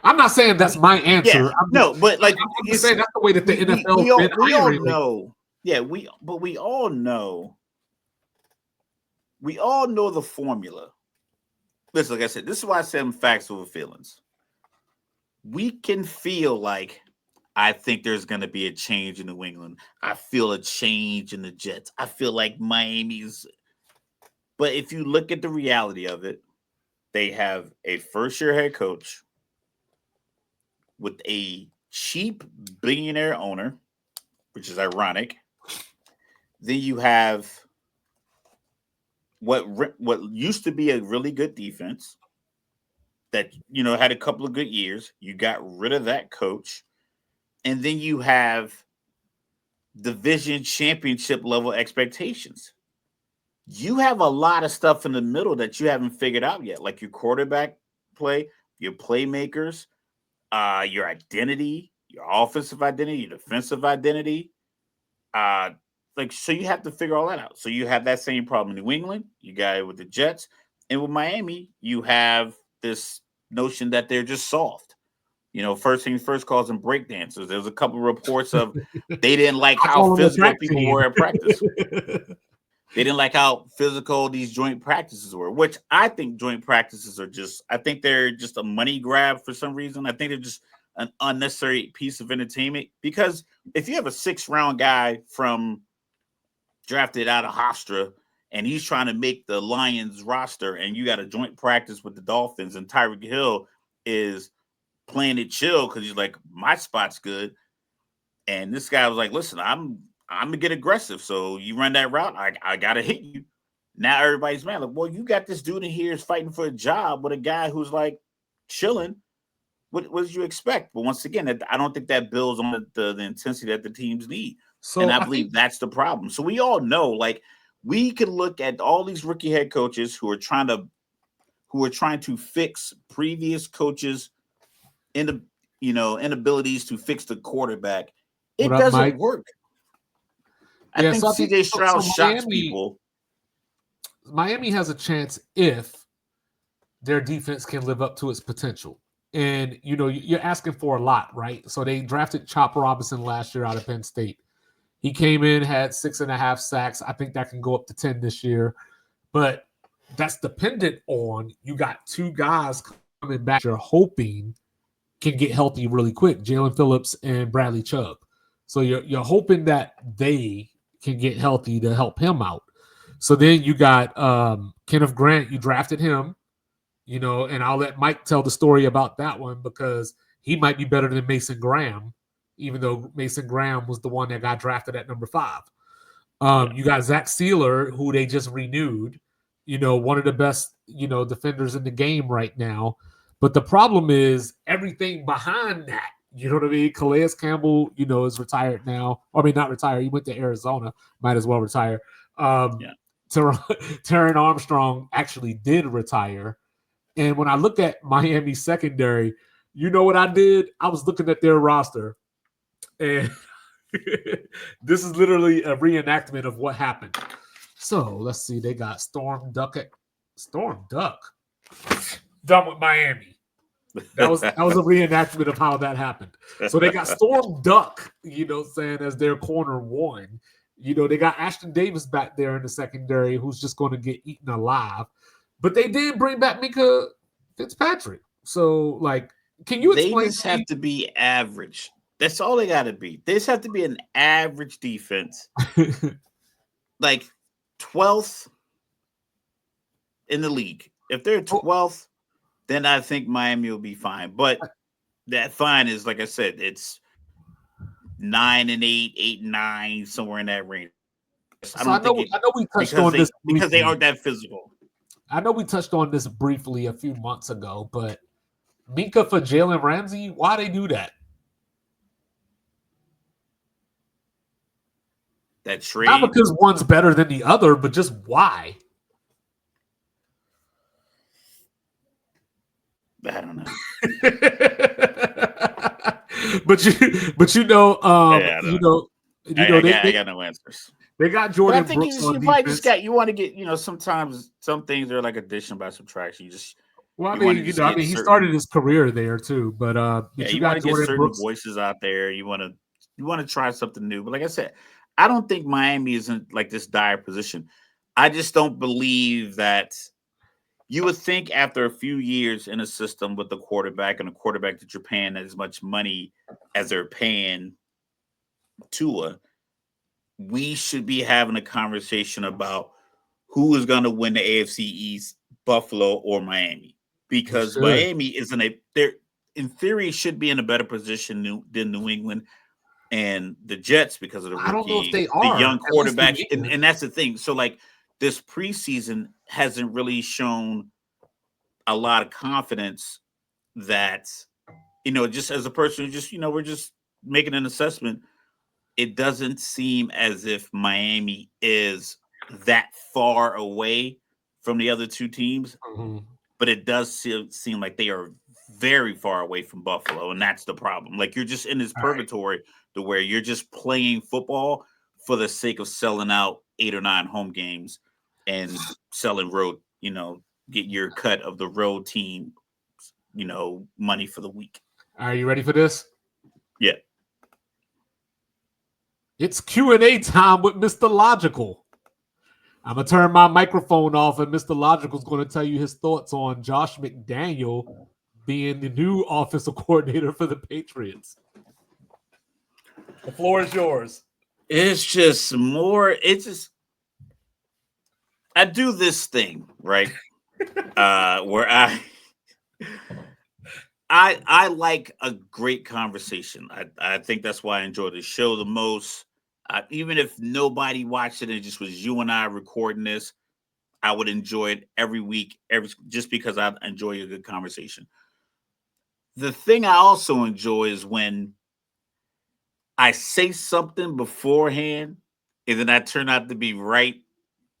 I'm not saying that's my answer. Yeah, but like, I'm just saying that's the way that the NFL we all know. Yeah, we all know. We all know the formula. Listen, like I said, this is why I said I'm facts over feelings. We can feel like, I think there's going to be a change in New England. I feel a change in the Jets. I feel like Miami's. But if you look at the reality of it, they have a first-year head coach with a cheap billionaire owner, which is ironic. Then you have what used to be a really good defense that had a couple of good years. You got rid of that coach, and then you have division championship level expectations. You have a lot of stuff in the middle that you haven't figured out yet, like your quarterback play, your playmakers, your identity, your offensive identity, your defensive identity. So you have to figure all that out. So you have that same problem in New England. You got it with the Jets. And with Miami, you have this notion that they're just soft. First things first, calls them breakdancers. There's a couple of reports of they didn't like how physical people were at practice. They didn't like how physical these joint practices were, which I think joint practices are I think they're just a money grab for some reason. I think they're just an unnecessary piece of entertainment. Because if you have a 6th-round guy from drafted out of Hofstra and he's trying to make the Lions roster, and you got a joint practice with the Dolphins, and Tyreek Hill is playing it chill because he's like, my spot's good. And this guy was like, listen, I'm gonna get aggressive. So you run that route, I gotta hit you. Now everybody's mad. Like, well, you got this dude in here is fighting for a job with a guy who's like chilling. What did you expect? But once again, I don't think that builds on the intensity that the teams need. So and I believe that's the problem. So we all know, like, we can look at all these rookie head coaches who are trying to fix previous coaches inabilities to fix the quarterback. It doesn't work. I think CJ Stroud shocks people. Miami has a chance if their defense can live up to its potential. And, you're asking for a lot, right? So they drafted Chop Robinson last year out of Penn State. He came in, had 6.5 sacks. I think that can go up to 10 this year. But that's dependent on you got 2 guys coming back you're hoping can get healthy really quick, Jalen Phillips and Bradley Chubb. So you're hoping that they can get healthy to help him out. So then you got Kenneth Grant. You drafted him, and I'll let Mike tell the story about that one because he might be better than Mason Graham, even though Mason Graham was the one that got drafted at number 5. You got Zach Sealer, who they just renewed, one of the best, defenders in the game right now. But the problem is everything behind that. You know what I mean? Calais Campbell, is retired now. I mean, not retired. He went to Arizona. Might as well retire. Taron Armstrong actually did retire. And when I look at Miami secondary, you know what I did? I was looking at their roster. And this is literally a reenactment of what happened. So let's see. They got Storm Duck. Done with Miami. That was a reenactment of how that happened. So they got Storm Duck, as their corner 1. They got Ashton Davis back there in the secondary who's just going to get eaten alive. But they did bring back Mika Fitzpatrick. So, can you explain? They just have to be average. That's all they got to be. They just have to be an average defense. 12th in the league. If they're 12th, then I think Miami will be fine. But that fine is, like I said, it's 9-8, 8-9, somewhere in that range. I know we touched on this because they aren't that physical. I know we touched on this briefly a few months ago, but Minka for Jalen Ramsey, why they do that? That trade? Not because one's better than the other, but just why? I don't know. I got no answers. They got Jordan Brooks on defense. You want to get, sometimes some things are like addition by subtraction. He started his career there too, but you got to get certain Brooks voices out there. You want to try something new. But like I said, I don't think Miami is in like this dire position. I just don't believe that. You would think after a few years in a system with the quarterback and a quarterback that you're paying as much money as they're paying Tua, we should be having a conversation about who is going to win the AFC East, Buffalo or Miami, because Miami is in theory should be in a better position than New England and the Jets because of the rookie, I don't know if they are, the young quarterback, and that's the thing. So this preseason hasn't really shown a lot of confidence that, just as a person who we're just making an assessment. It doesn't seem as if Miami is that far away from the other 2 teams, but it does seem like they are very far away from Buffalo, and that's the problem. You're just in this purgatory to where you're just playing football for the sake of selling out 8 or 9 home games and selling road, get your cut of the road team, money for the week. Are you ready for this? Yeah. It's Q&A time with Mr. Logical. I'm going to turn my microphone off, and Mr. Logical is going to tell you his thoughts on Josh McDaniel being the new offensive coordinator for the Patriots. The floor is yours. It's just more. It's just I do this thing right, where I like a great conversation. I think that's why I enjoy the show the most. Even if nobody watched it and it just was you and I recording this, I would enjoy it every week, every just because I enjoy a good conversation. The thing I also enjoy is when I say something beforehand and then I turn out to be right,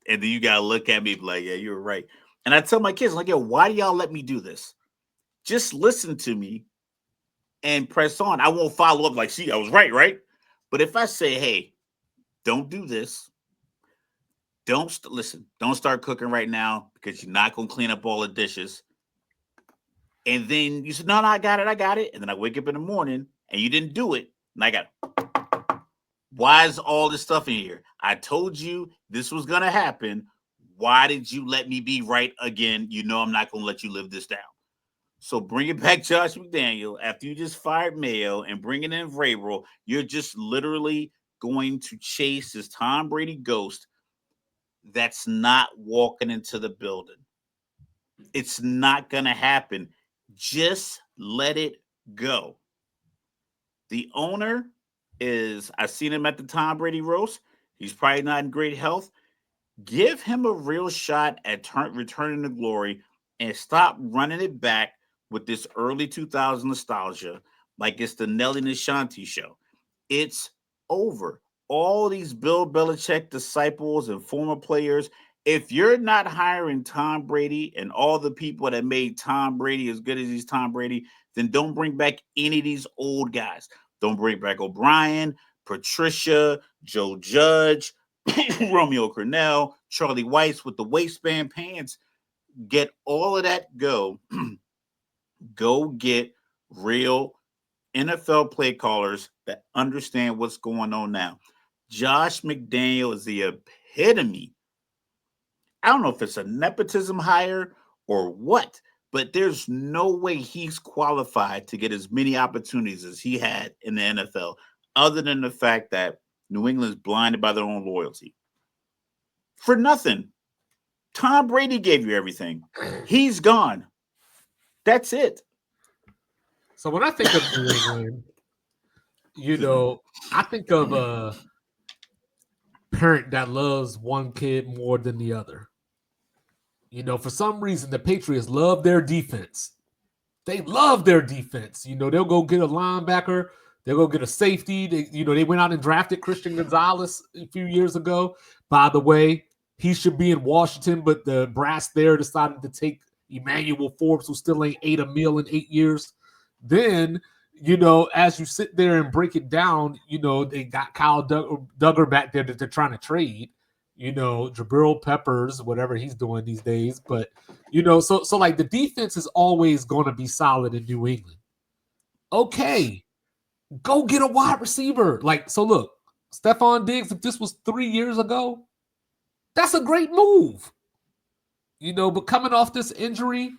and then you gotta look at me and be like, yeah, you're right. And I tell my kids, like, yo, why do y'all let me do this? Just listen to me and press on. I won't follow up like, see, I was right, right? But if I say, hey, don't do this, listen, don't start cooking right now because you're not gonna clean up all the dishes. And then you said, no, I got it, I got it. And then I wake up in the morning and you didn't do it. And I got, why is all this stuff in here? I told you this was gonna happen. Why did you let me be right again? You know I'm not gonna let you live this down. So bring it back, Josh McDaniel. After you just fired Mayo and bringing in Vrabel, you're just literally going to chase this Tom Brady ghost that's not walking into the building. It's not going to happen. Just let it go. The owner I've seen him at the Tom Brady roast. He's probably not in great health. Give him a real shot at returning to glory and stop running it back with this early 2000 nostalgia like it's the Nelly and Ashanti show. It's over. All these Bill Belichick disciples and former players, if you're not hiring Tom Brady and all the people that made Tom Brady as good as he's Tom Brady, then don't bring back any of these old guys. Don't bring back O'Brien, Patricia, Joe Judge, Romeo Cornell, Charlie Weiss with the waistband pants. Get all of that. Go get real NFL play callers that understand what's going on now. Josh McDaniel is the epitome. I don't know if it's a nepotism hire or what, but there's no way he's qualified to get as many opportunities as he had in the NFL, other than the fact that New England's blinded by their own loyalty. For nothing. Tom Brady gave you everything. He's gone. That's it. So when I think of New England, I think of a parent that loves one kid more than the other. For some reason, the Patriots love their defense. They love their defense. They'll go get a linebacker. They'll go get a safety. They went out and drafted Christian Gonzalez a few years ago. By the way, he should be in Washington, but the brass there decided to take Emmanuel Forbes, who still ain't ate a meal in 8 years. Then, as you sit there and break it down, they got Kyle Duggar back there that they're trying to trade. Jabril Peppers, whatever he's doing these days. But, so like the defense is always going to be solid in New England. Okay, go get a wide receiver. So look, Stephon Diggs, if this was 3 years ago, that's a great move. But coming off this injury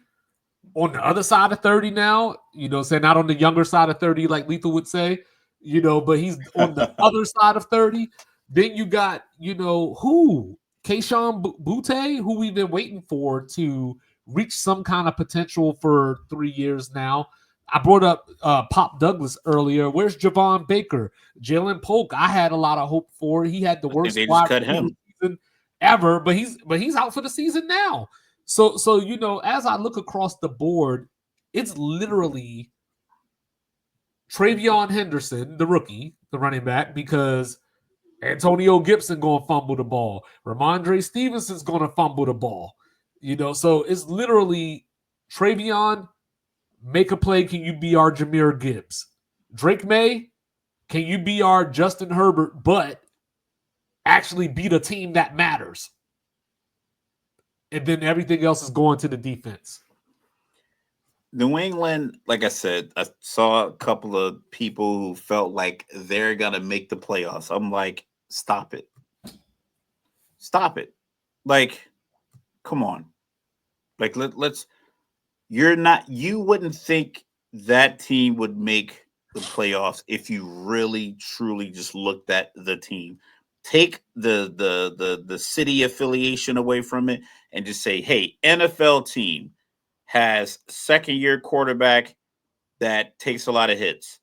on the other side of 30 now, say not on the younger side of 30, like Lethal would say, but he's on the other side of 30. Then you got, who? Keyshawn Butte, who we've been waiting for to reach some kind of potential for 3 years now. I brought up Pop Douglas earlier. Where's Javon Baker? Jalen Polk, I had a lot of hope for. He had the worst wide season ever, but he's out for the season now. So as I look across the board, it's literally Travion Henderson, the rookie, the running back, because Antonio Gibson going to fumble the ball. Ramondre Stevenson's going to fumble the ball. So it's literally Travion, make a play. Can you be our Jahmyr Gibbs? Drake May, can you be our Justin Herbert, but actually beat a team that matters? And then everything else is going to the defense. New England, like I said, I saw a couple of people who felt like they're going to make the playoffs. I'm like, stop it. Stop it. Like, come on. Like, let's You wouldn't think that team would make the playoffs if you really truly just looked at the team. Take the city affiliation away from it and just say, hey, NFL team has second year quarterback that takes a lot of hits,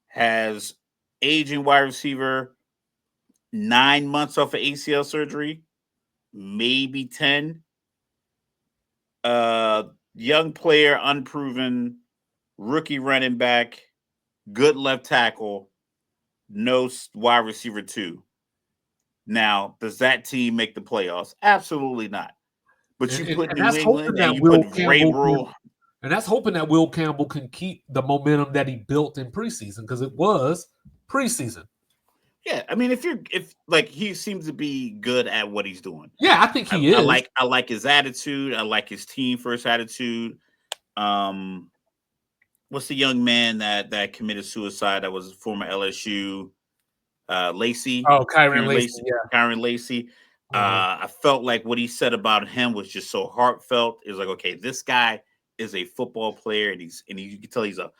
has aging wide receiver, 9 months off of ACL surgery, maybe 10. Uh, Young player, unproven, rookie running back, good left tackle, no wide receiver two. Now, does that team make the playoffs? Absolutely not. But And, you and, put and New that's hoping England and that you put Will Campbell Vrabel. and that's hoping that Will Campbell can keep the momentum that he built in preseason because it was preseason. Yeah, I mean, if like he seems to be good at what he's doing. Yeah, I think he I is. like his attitude. I like his team first attitude. Um, what's the young man that committed suicide? That was former LSU. Lacey, Oh, Kyron Kieran Lacey. Lacey, Yeah. Kyron Lacey. Uh-huh. I felt like what he said about him was just so heartfelt. It was like, okay, this guy is a football player, and you can tell he's a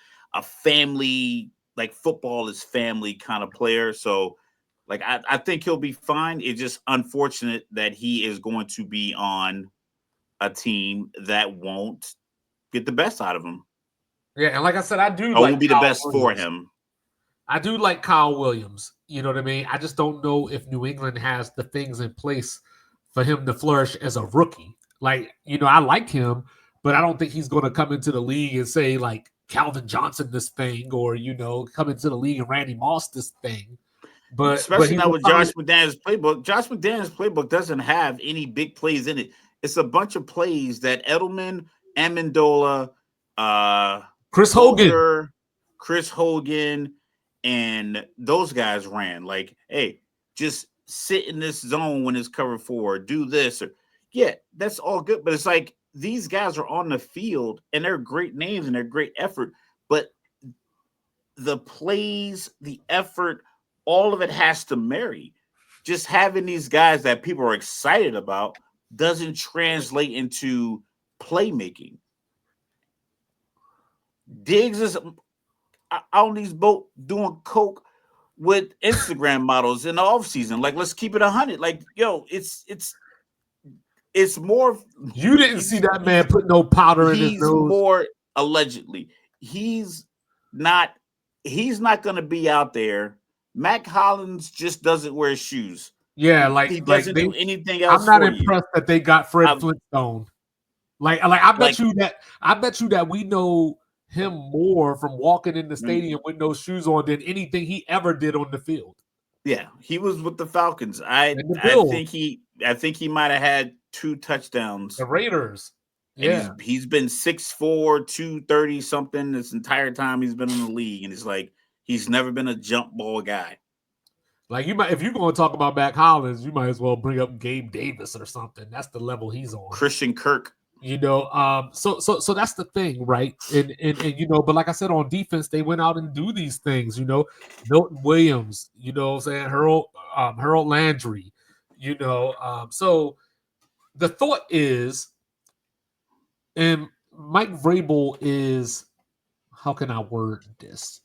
family, like football is family kind of player. So, like, I think he'll be fine. It's just unfortunate that he is going to be on a team that won't get the best out of him. Yeah, and like I said, I do Or like won't be the Kyle best for Williams. him. I do like Kyle Williams. You know what I mean? I just don't know if New England has the things in place for him to flourish as a rookie. Like, I like him, but I don't think he's going to come into the league and say, like, Calvin Johnson this thing or, come into the league and Randy Moss this thing. But Especially he now will with probably Josh McDaniels' playbook. Josh McDaniels' playbook doesn't have any big plays in it. It's a bunch of plays that Edelman, Amendola, Chris Hogan. Golder, Chris Hogan, and those guys ran. Like, hey, just sit in this zone when it's covered four, do this. Or, yeah, that's all good. But it's like these guys are on the field and they're great names and they're great effort. But the plays, the effort, all of it has to marry. Just having these guys that people are excited about doesn't translate into playmaking. Diggs is on these boat doing coke with Instagram models in the off season. Like, let's keep it 100. Like, yo, it's more. You didn't see that man put no powder in his He's nose. more allegedly. He's not. He's not going to be out there. Mac Hollins just doesn't wear shoes. Yeah, He like doesn't they. do anything I'm else not for you. impressed that they got Fred I'm Flintstone. I bet like, you that we know him more from walking in the stadium with no shoes on than anything he ever did on the field. yeah, he was with the Falcons. I And the I Bills, think he might have had 2 touchdowns. the Raiders. And Yeah. he's been 6'4", 230 something this entire time he's been in the league. And it's like he's never been a jump ball guy. Like if you're going to talk about Mac Hollins, you might as well bring up Gabe Davis or something. That's the level he's on. Christian Kirk. So that's the thing, right? And but like I said, on defense, they went out and do these things, Milton Williams, what I'm saying, Harold Landry, so the thought is, and Mike Vrabel is, how can I word this?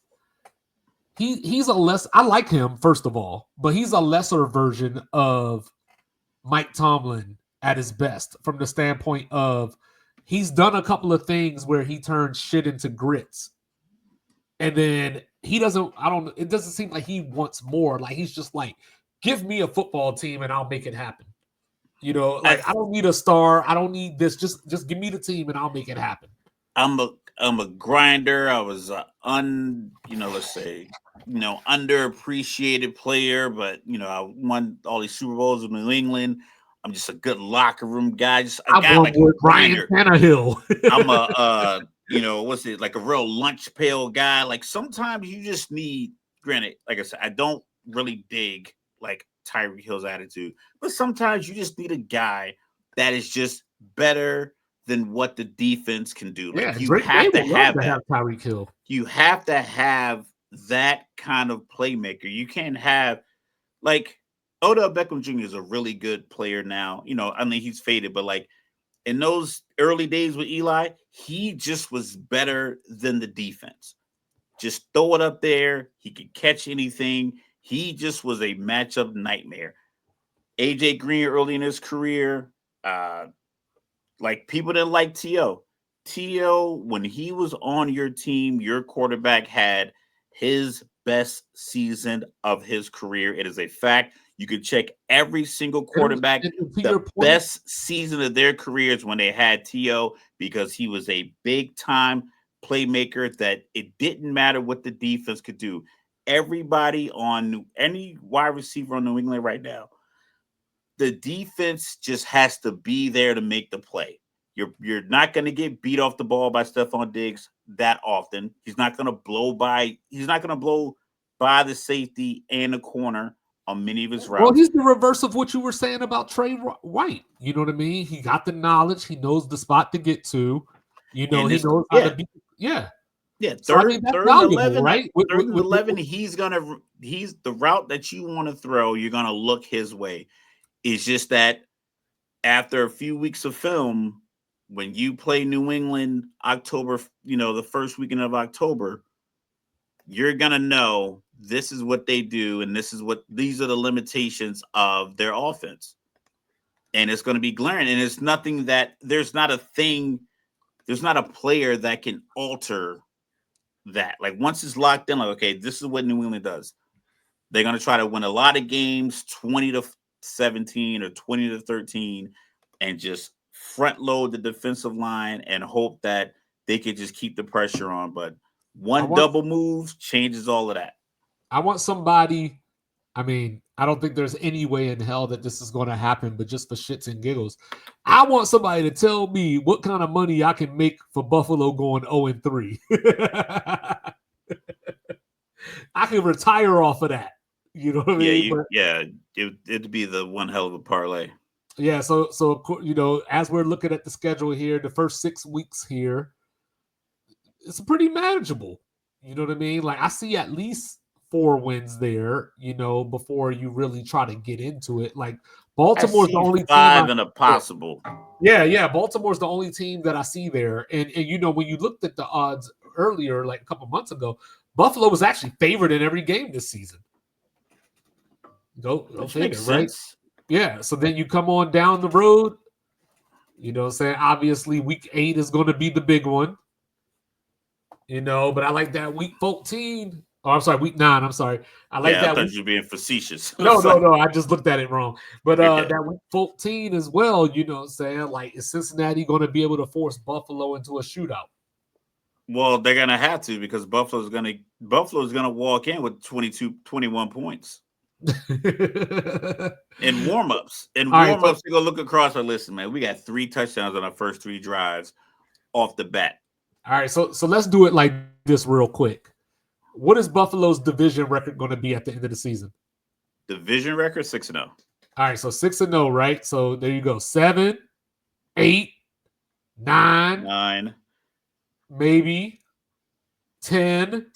He's I like him, first of all, but he's a lesser version of Mike Tomlin at his best from the standpoint of he's done a couple of things where he turned shit into grits. And then it doesn't seem like he wants more. Like he's just like, give me a football team and I'll make it happen. I don't need a star. I don't need this. Just give me the team and I'll make it happen. I'm a grinder. I was let's say, underappreciated player, but I won all these Super Bowls with New England. I'm just a good locker room guy, just a guy like a grinder. Ryan Tannehill. I'm what's it, like a real lunch pail guy. Like sometimes you just need, granted, like I said, I don't really dig like Tyreek Hill's attitude, but sometimes you just need a guy that is just better than what the defense can do. Like you have to have that. Tyreek Hill. You have to have that kind of playmaker. You can't have like Odell Beckham Jr. is a really good player now. I mean he's faded, but like in those early days with Eli, he just was better than the defense. Just throw it up there. He could catch anything. He just was a matchup nightmare. AJ Green early in his career, like people didn't like T.O. T.O., when he was on your team, your quarterback had his best season of his career. It is a fact. You can check every single quarterback. The best season of their careers when they had T.O. because he was a big time playmaker that it didn't matter what the defense could do. Everybody on any wide receiver on New England right now, the defense just has to be there to make the play. You're not going to get beat off the ball by Stephon Diggs that often. He's not going to blow by the safety and the corner on many of his routes. Well, he's the reverse of what you were saying about Trey White. You know what I mean? He got the knowledge. He knows the spot to get to. You know, he knows how to be. Yeah. Yeah, third and 11, right? Third and 11, he's the route that you want to throw, you're going to look his way. It's just that after a few weeks of film, when you play New England October, the first weekend of October, you're going to know this is what they do, and these are the limitations of their offense. And it's going to be glaring. And it's nothing that there's not a player that can alter that. Like once it's locked in, like, okay, this is what New England does. They're going to try to win a lot of games, 20-17 or 20-13, and just front load the defensive line and hope that they could just keep the pressure on. But double move changes all of that. I want somebody. I mean, I don't think there's any way in hell that this is going to happen, but just for shits and giggles, I want somebody to tell me what kind of money I can make for Buffalo going 0-3. I can retire off of that. You know what I mean? It'd be the one hell of a parlay. Yeah, so as we're looking at the schedule here, the first 6 weeks here, it's pretty manageable. You know what I mean? Like I see at least 4 wins there, before you really try to get into it. Like Baltimore's the only 5 and a possible. Yeah. Baltimore's the only team that I see there. And when you looked at the odds earlier, like a couple months ago, Buffalo was actually favored in every game this season. Go figure, right? Yeah. So then you come on down the road, saying obviously week 8 is going to be the big one. But I like that week 14. Oh, I'm sorry, week 9. I'm sorry. I like that. I thought you were being facetious. No. I just looked at it wrong. But that week 14 as well, saying? Like, is Cincinnati going to be able to force Buffalo into a shootout? Well, they're going to have to because Buffalo's going to walk in with 21 points. In warm-ups. They're going to look across our list, man. We got 3 touchdowns on our first 3 drives off the bat. All right, so let's do it like this real quick. What is Buffalo's division record going to be at the end of the season? Division record 6-0. All right, so 6-0, right? So there you go. 7, 8, 9, maybe 10,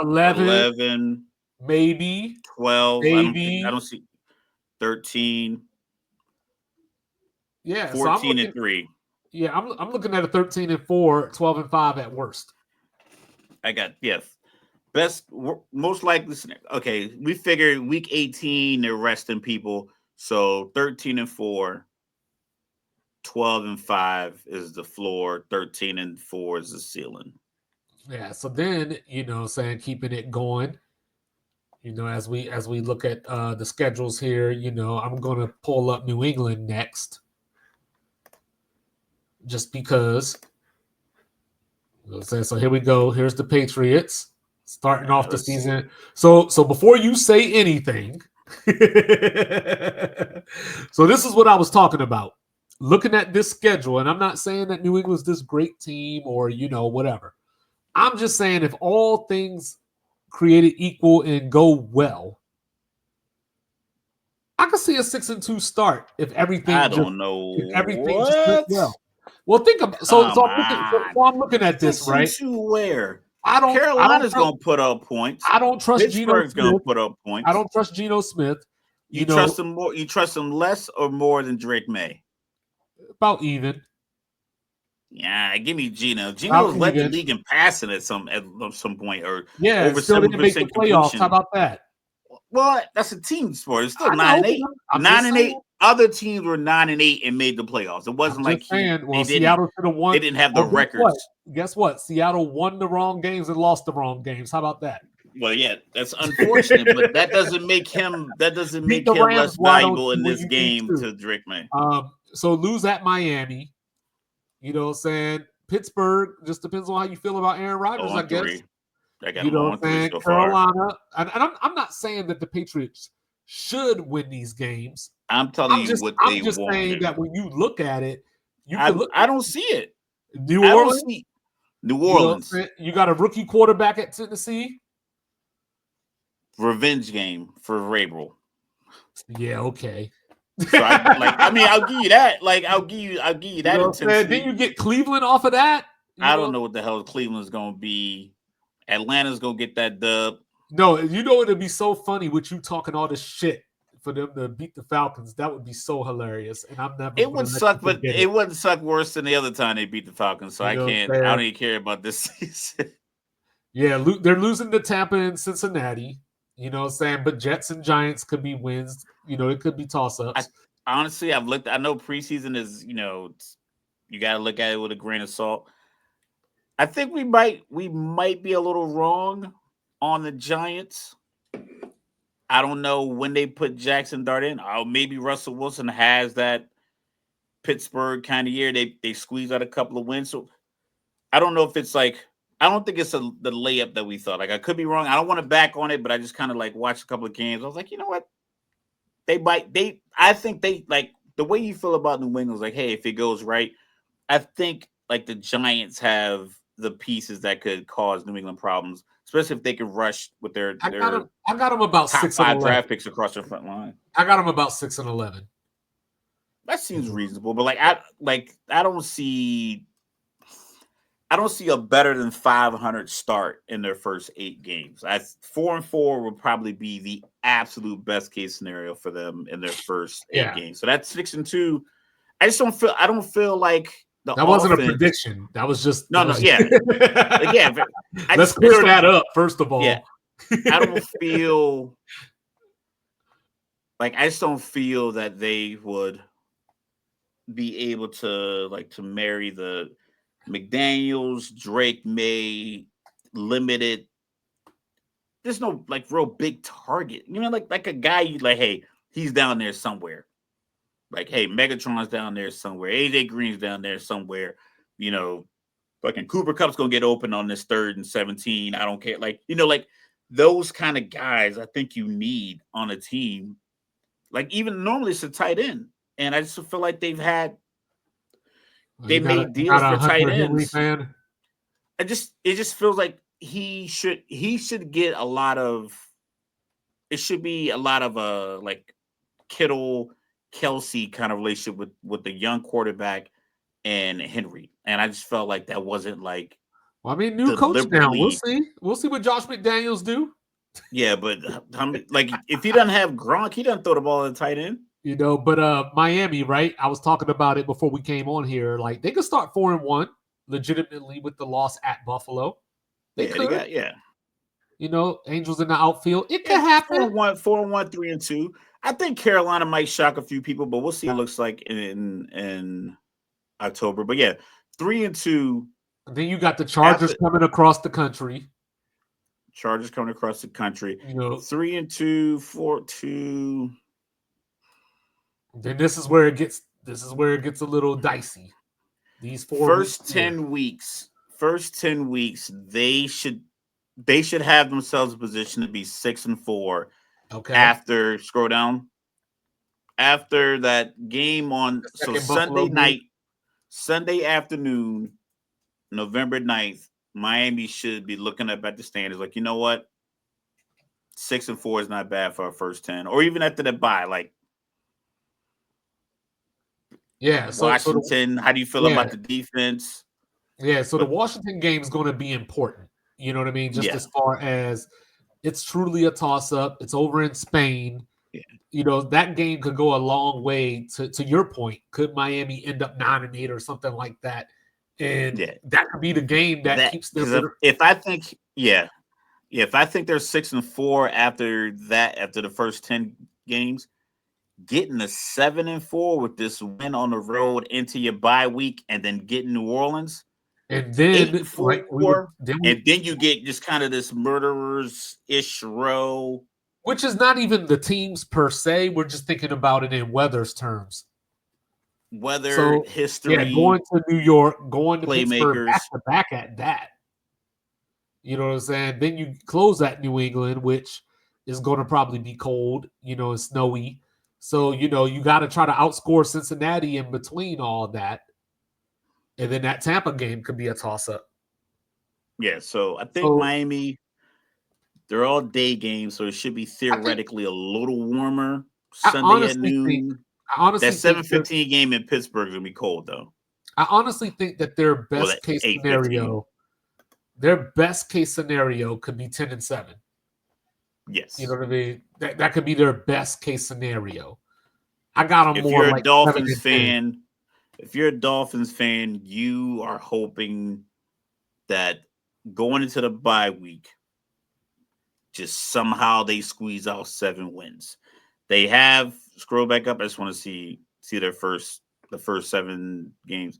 11, maybe 12. Maybe. I don't see 13. Yeah, 14-3. Yeah, I'm looking at a 13-4, 12-5 at worst. I got best most likely. Okay, we figured week 18 they're resting people, so 13-4, 12-5 is the floor, 13-4 is the ceiling. Yeah, so then keeping it going. As we look at the schedules here, I'm going to pull up New England next. Just because. So here we go. Here's the Patriots starting off the season. So before you say anything, so this is what I was talking about. Looking at this schedule, and I'm not saying that New England's this great team or whatever. I'm just saying if all things created equal and go well, I could see a 6-2 start if everything. I don't know. If everything just went well. Well, think about so I'm looking at this, right? Where Carolina's going to put up points. I don't trust Pittsburgh's going to put up points. I don't trust Geno Smith. You trust him more? You trust him less or more than Drake May? About even. Yeah, give me Geno. Geno Falcons led the again. league in passing at some point, or Yeah, over still didn't make the 7% playoffs. How completion. about that? Well, that's a team sport. It's still I nine know, and but eight. I'm Nine just and eight. saying. Other teams were 9-8 and made the playoffs. It I'm wasn't just like saying. they Well, didn't Seattle should have they won. didn't have the Well, guess what? records. Guess what? Seattle won the wrong games and lost the wrong games. How about that? Well, yeah, that's unfortunate, but that doesn't make him Beat the less Rams wide valuable open in when this you need game to. to Drake, man. So lose at Miami. You know what I'm saying? Pittsburgh just depends on how you feel about Aaron Rodgers, I guess. 0-3. I got You him know what I'm 0-3 saying? so far. Carolina. And I'm not saying that the Patriots should win these games. I'm telling you what I'm they just won't saying do. that when you look at it, you can look I at don't see it. New I don't Orleans. see New You know what I'm Orleans. saying? You got a rookie quarterback at Tennessee. Revenge game for Vrabel. Yeah, okay. So I'll give you that. I'll give you that You know what I'm saying? intensity. Then you get Cleveland off of that. I don't know what the hell Cleveland's gonna be. Atlanta's gonna get that dub. No, you know it'd be so funny with you talking all this shit for them to beat the Falcons. That would be so hilarious, and I'm never. It would suck, but it wouldn't suck worse than the other time they beat the Falcons. So I don't even care about this season. Yeah, they're losing to Tampa and Cincinnati. You know what I'm saying? But Jets and Giants could be wins. You know, it could be toss-ups. Honestly, I've looked. I know preseason is, you got to look at it with a grain of salt. I think we might be a little wrong on the Giants. I don't know when they put Jackson Dart in. Maybe Russell Wilson has that Pittsburgh kind of year. They squeeze out a couple of wins. So I don't know if it's like, I don't think it's the layup that we thought. Like, I could be wrong. I don't want to back on it, but I just kind of watched a couple of games. I was like, you know what? I think they like the way you feel about New England is like, hey, if it goes right, I think the Giants have the pieces that could cause New England problems, especially if they could rush with their I got them about top 6-11 draft picks across their front line. I got them about 6-11. That seems reasonable, but I don't see a better than 500 start in their first 8 games. 4-4 would probably be the absolute best case scenario for them in their first 8 games. So that's 6-2. I don't feel like that wasn't a prediction. That was just yeah. Let's clear that up first of all. Yeah, I don't feel I just don't feel that they would be able to to marry the McDaniels, Drake May, limited. There's no real big target. Like a guy you hey, he's down there somewhere. Hey, Megatron's down there somewhere. AJ Green's down there somewhere. Fucking Cooper Kupp's gonna get open on this 3rd and 17. I don't care. Those kind of guys I think you need on a team. Even normally it's a tight end. And I just feel like they made deals for tight ends. It just feels like he should get a lot of. It should be a lot of Kittle, Kelsey kind of relationship with the young quarterback and Henry, and I just felt like that wasn't new coach now. We'll see what Josh McDaniels do. Yeah, but if he doesn't have Gronk, he doesn't throw the ball at the tight end. But Miami, right? I was talking about it before we came on here. They could start 4-1 legitimately with the loss at Buffalo. They could. Angels in the outfield. It could happen. 4-1, 3-2. I think Carolina might shock a few people, but we'll see what it looks like in October. But yeah, 3-2. Then you got the Chargers coming across the country. 3-2, 4-2. Then this is where it gets a little dicey. These first 10 weeks, they should have themselves a position to be 6-4. Okay. After scroll down. After that game on Sunday night, Sunday afternoon, November 9th, Miami should be looking up at the standings like, you know what? 6-4 is not bad for our first 10. Or even after the bye, Washington, how do you feel about the defense? Yeah, so the Washington game is going to be important. You know what I mean? Just as far as it's truly a toss-up. It's over in Spain. Yeah. That game could go a long way to your point. Could Miami end up 9-8 or something like that And that could be the game that keeps them. Because if I think, if I think they're 6-4 after the first 10 games, getting a 7-4 with this win on the road into your bye week, and then getting New Orleans, and then 8-4, and then you get just kind of this murderers-ish row, which is not even the teams per se. We're just thinking about it in weather's terms. History. Yeah, going to New York, going to Pittsburgh, playmakers, back to back at that. You know what I'm saying? Then you close at New England, which is going to probably be cold, and snowy. So, you got to try to outscore Cincinnati in between all that. And then that Tampa game could be a toss-up. Yeah, so I think Miami, they're all day games, so it should be theoretically a little warmer Sunday at noon. That 7:15 game in Pittsburgh is going to be cold, though. I honestly think that their best case scenario could be 10-7. Yes. You know what I mean? That could be their best case scenario. I got them if more you're like a Dolphins fan. If you're a Dolphins fan, you are hoping that going into the bye week, just somehow they squeeze out 7 wins. They have scroll back up. I just want to see the first 7 games.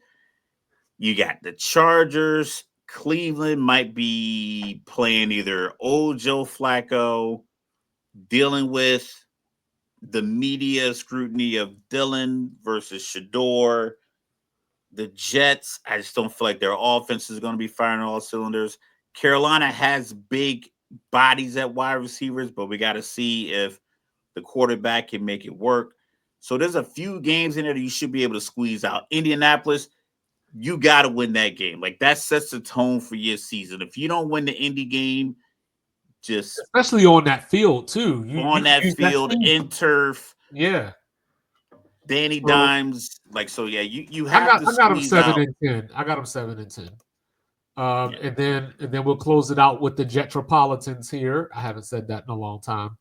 You got the Chargers. Cleveland might be playing either old Joe Flacco, dealing with the media scrutiny of Dylan versus Shador. The Jets, I just don't feel like their offense is going to be firing all cylinders. Carolina has big bodies at wide receivers, but we got to see if the quarterback can make it work. So there's a few games in there that you should be able to squeeze out. Indianapolis, you got to win that game. Like, that sets the tone for your season. If you don't win the Indy game, especially on that field too. On that field, in turf. Yeah. Danny Dimes, you have to. I got them 7-10. I got them 7-10. And then we'll close it out with the Jetropolitans here. I haven't said that in a long time.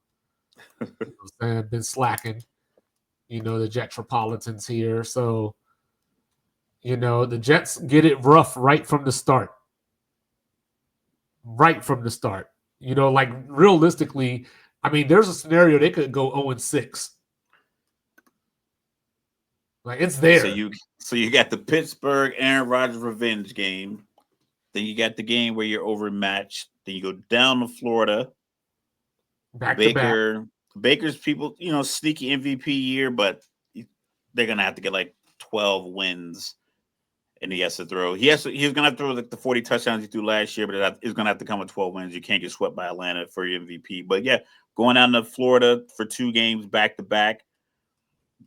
I've been slacking. The Jetropolitans here. So, the Jets get it rough right from the start. Right from the start. Realistically, I mean, there's a scenario they could go 0-6. It's there. So you got the Pittsburgh Aaron Rodgers revenge game. Then you got the game where you're overmatched. Then you go down to Florida. Back to back. Baker's people, sneaky MVP year, but they're gonna have to get like 12 wins, and he has to throw. He's gonna have to throw like the 40 touchdowns he threw last year, but it's gonna have to come with 12 wins. You can't get swept by Atlanta for your MVP. But yeah, going down to Florida for 2 games back to back.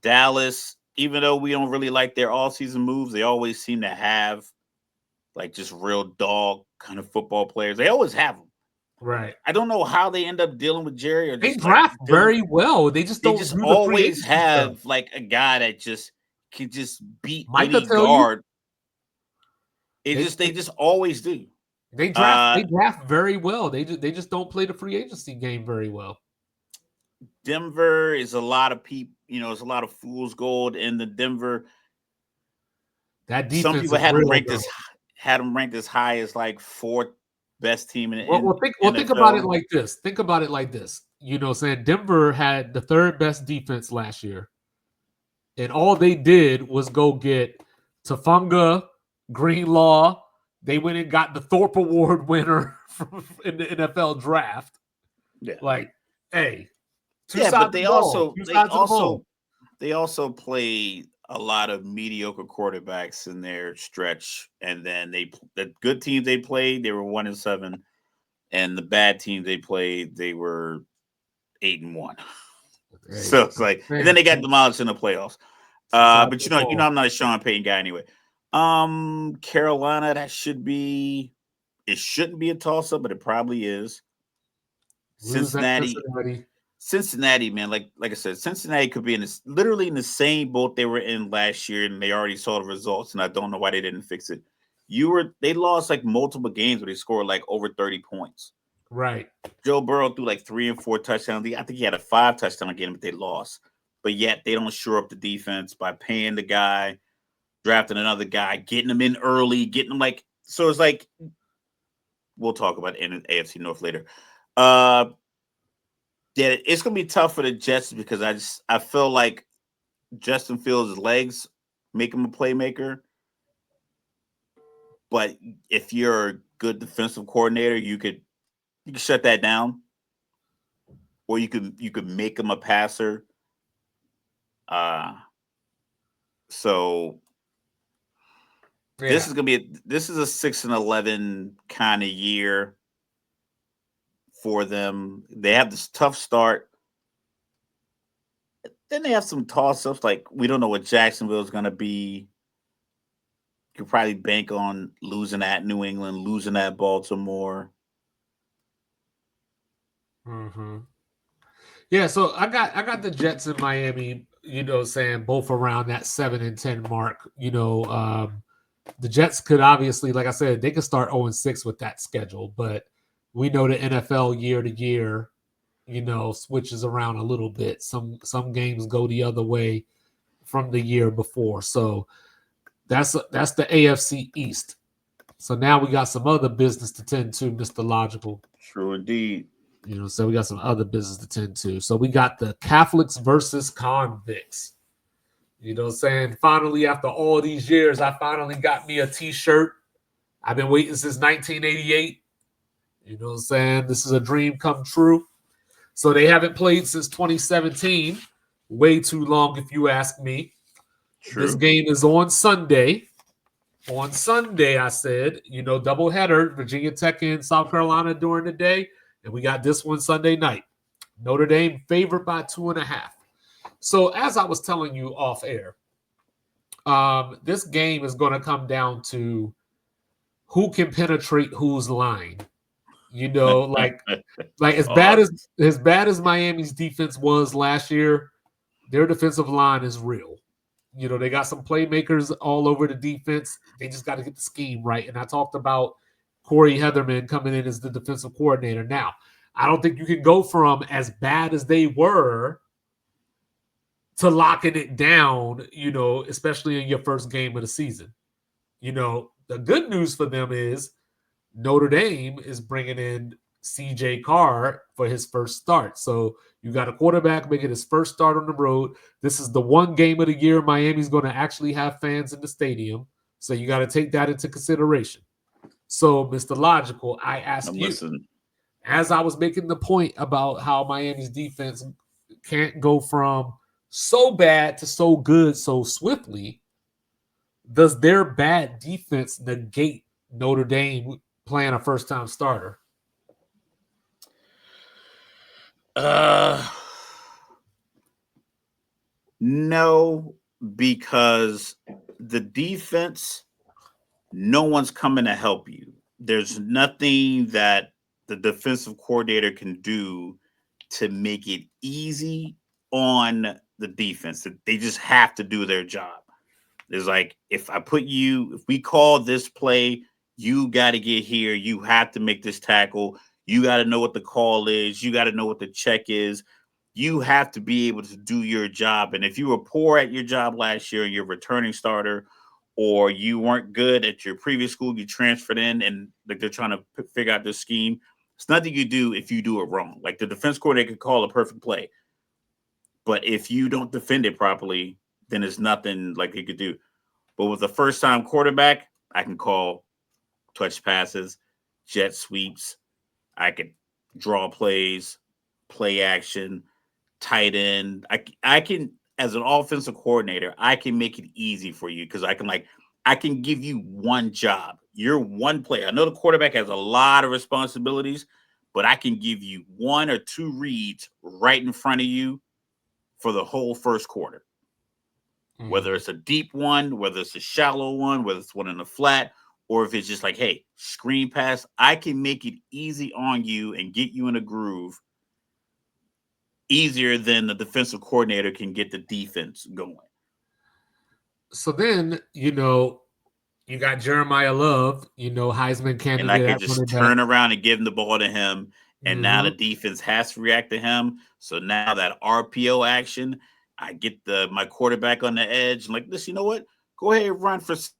Dallas, even though we don't really like their all-season moves, they always seem to have like just real dog kind of football players. They always have them. Right. I don't know how they end up dealing with Jerry. Or they draft very well. They just don't. Just always have stuff. Like a guy that just can just beat any guard. They just always do. They draft very well. They just don't play the free agency game very well. Denver is a lot of people. It's a lot of fool's gold in the Denver. That defense. Some people had them ranked as high as like 4th best team in the think about it like this. Think about it like this. Saying Denver had the 3rd best defense last year. And all they did was go get Tafunga, Greenlaw. They went and got the Thorpe Award winner in the NFL draft. Yeah. Hey. But they also play a lot of mediocre quarterbacks in their stretch, and then the good teams they played, they were 1-7, and the bad teams they played, they were 8-1. Hey, so it's and then they got demolished in the playoffs. But I'm not a Sean Payton guy anyway. Carolina, it shouldn't be a toss-up, but it probably is. Cincinnati, man, like I said, Cincinnati could be literally in the same boat they were in last year, and they already saw the results, and I don't know why they didn't fix it. They lost like multiple games where they scored like over 30 points. Right. Joe Burrow threw like 3 and 4 touchdowns. I think he had a 5 touchdown game, but they lost. But yet they don't shore up the defense by paying the guy. drafting another guy, getting him in early, getting him like so. It's like we'll talk about it in AFC North later. Yeah, it's gonna be tough for the Jets because I feel like Justin Fields' legs make him a playmaker. But if you're a good defensive coordinator, you could shut that down, or you could make him a passer. Uh so Yeah. this is a 6-11 kind of year for them. They have this tough start. Then they have some toss ups like we don't know what Jacksonville is going to be. You could probably bank on losing at New England, losing at Baltimore. Mm-hmm. Yeah, so I got the Jets in Miami, saying both around that 7-10 mark. The Jets could obviously, like I said, they could start 0-6 with that schedule, but we know the NFL year to year, switches around a little bit. Some games go the other way from the year before. So that's the AFC East. So now we got some other business to tend to, Mr. Logical. True indeed. So we got some other business to tend to. So we got the Catholics versus convicts. Saying finally, after all these years, I finally got me a t-shirt. I've been waiting since 1988. Saying? This is a dream come true. So they haven't played since 2017. Way too long, if you ask me. True. This game is on Sunday. On Sunday, I said, doubleheader, Virginia Tech and South Carolina during the day. And we got this one Sunday night. Notre Dame favored by 2.5. So as I was telling you off air, this game is going to come down to who can penetrate whose line. Like as bad as Miami's defense was last year, their defensive line is real. They got some playmakers all over the defense. They just got to get the scheme right. And I talked about Corey Heatherman coming in as the defensive coordinator. Now, I don't think you can go from as bad as they were to locking it down, especially in your first game of the season. The good news for them is Notre Dame is bringing in CJ Carr for his first start. So you got a quarterback making his first start on the road. This is the one game of the year Miami's going to actually have fans in the stadium. So you got to take that into consideration. So, Mr. Logical, I asked you, as I was making the point about how Miami's defense can't go from so bad to so good so swiftly, does their bad defense negate Notre Dame playing a first-time starter? No, because the defense, no one's coming to help you. There's nothing that the defensive coordinator can do to make it easy on the defense. They just have to do their job. It's like if we call this play, you got to get here. You have to make this tackle. You got to know what the call is. You got to know what the check is. You have to be able to do your job. And if you were poor at your job last year, you're a returning starter, or you weren't good at your previous school, you transferred in, and like they're trying to figure out this scheme. It's nothing you do if you do it wrong. Like the defense coordinator could call a perfect play, but if you don't defend it properly, then there's nothing like he could do. But with a first-time quarterback, I can call touch passes, jet sweeps. I can draw plays, play action, tight end. I can, as an offensive coordinator, I can make it easy for you because I can give you one job. You're one player. I know the quarterback has a lot of responsibilities, but I can give you one or two reads right in front of you for the whole first quarter. Whether it's a deep one, whether it's a shallow one, whether it's one in the flat, or if it's just like, hey, screen pass, I can make it easy on you and get you in a groove easier than the defensive coordinator can get the defense going. So then, you got Jeremiah Love, Heisman candidate. And I could just turn around and give him the ball to him. And now the defense has to react to him. So now that RPO action, I get my quarterback on the edge. I'm like, listen, you know what? Go ahead and run for 6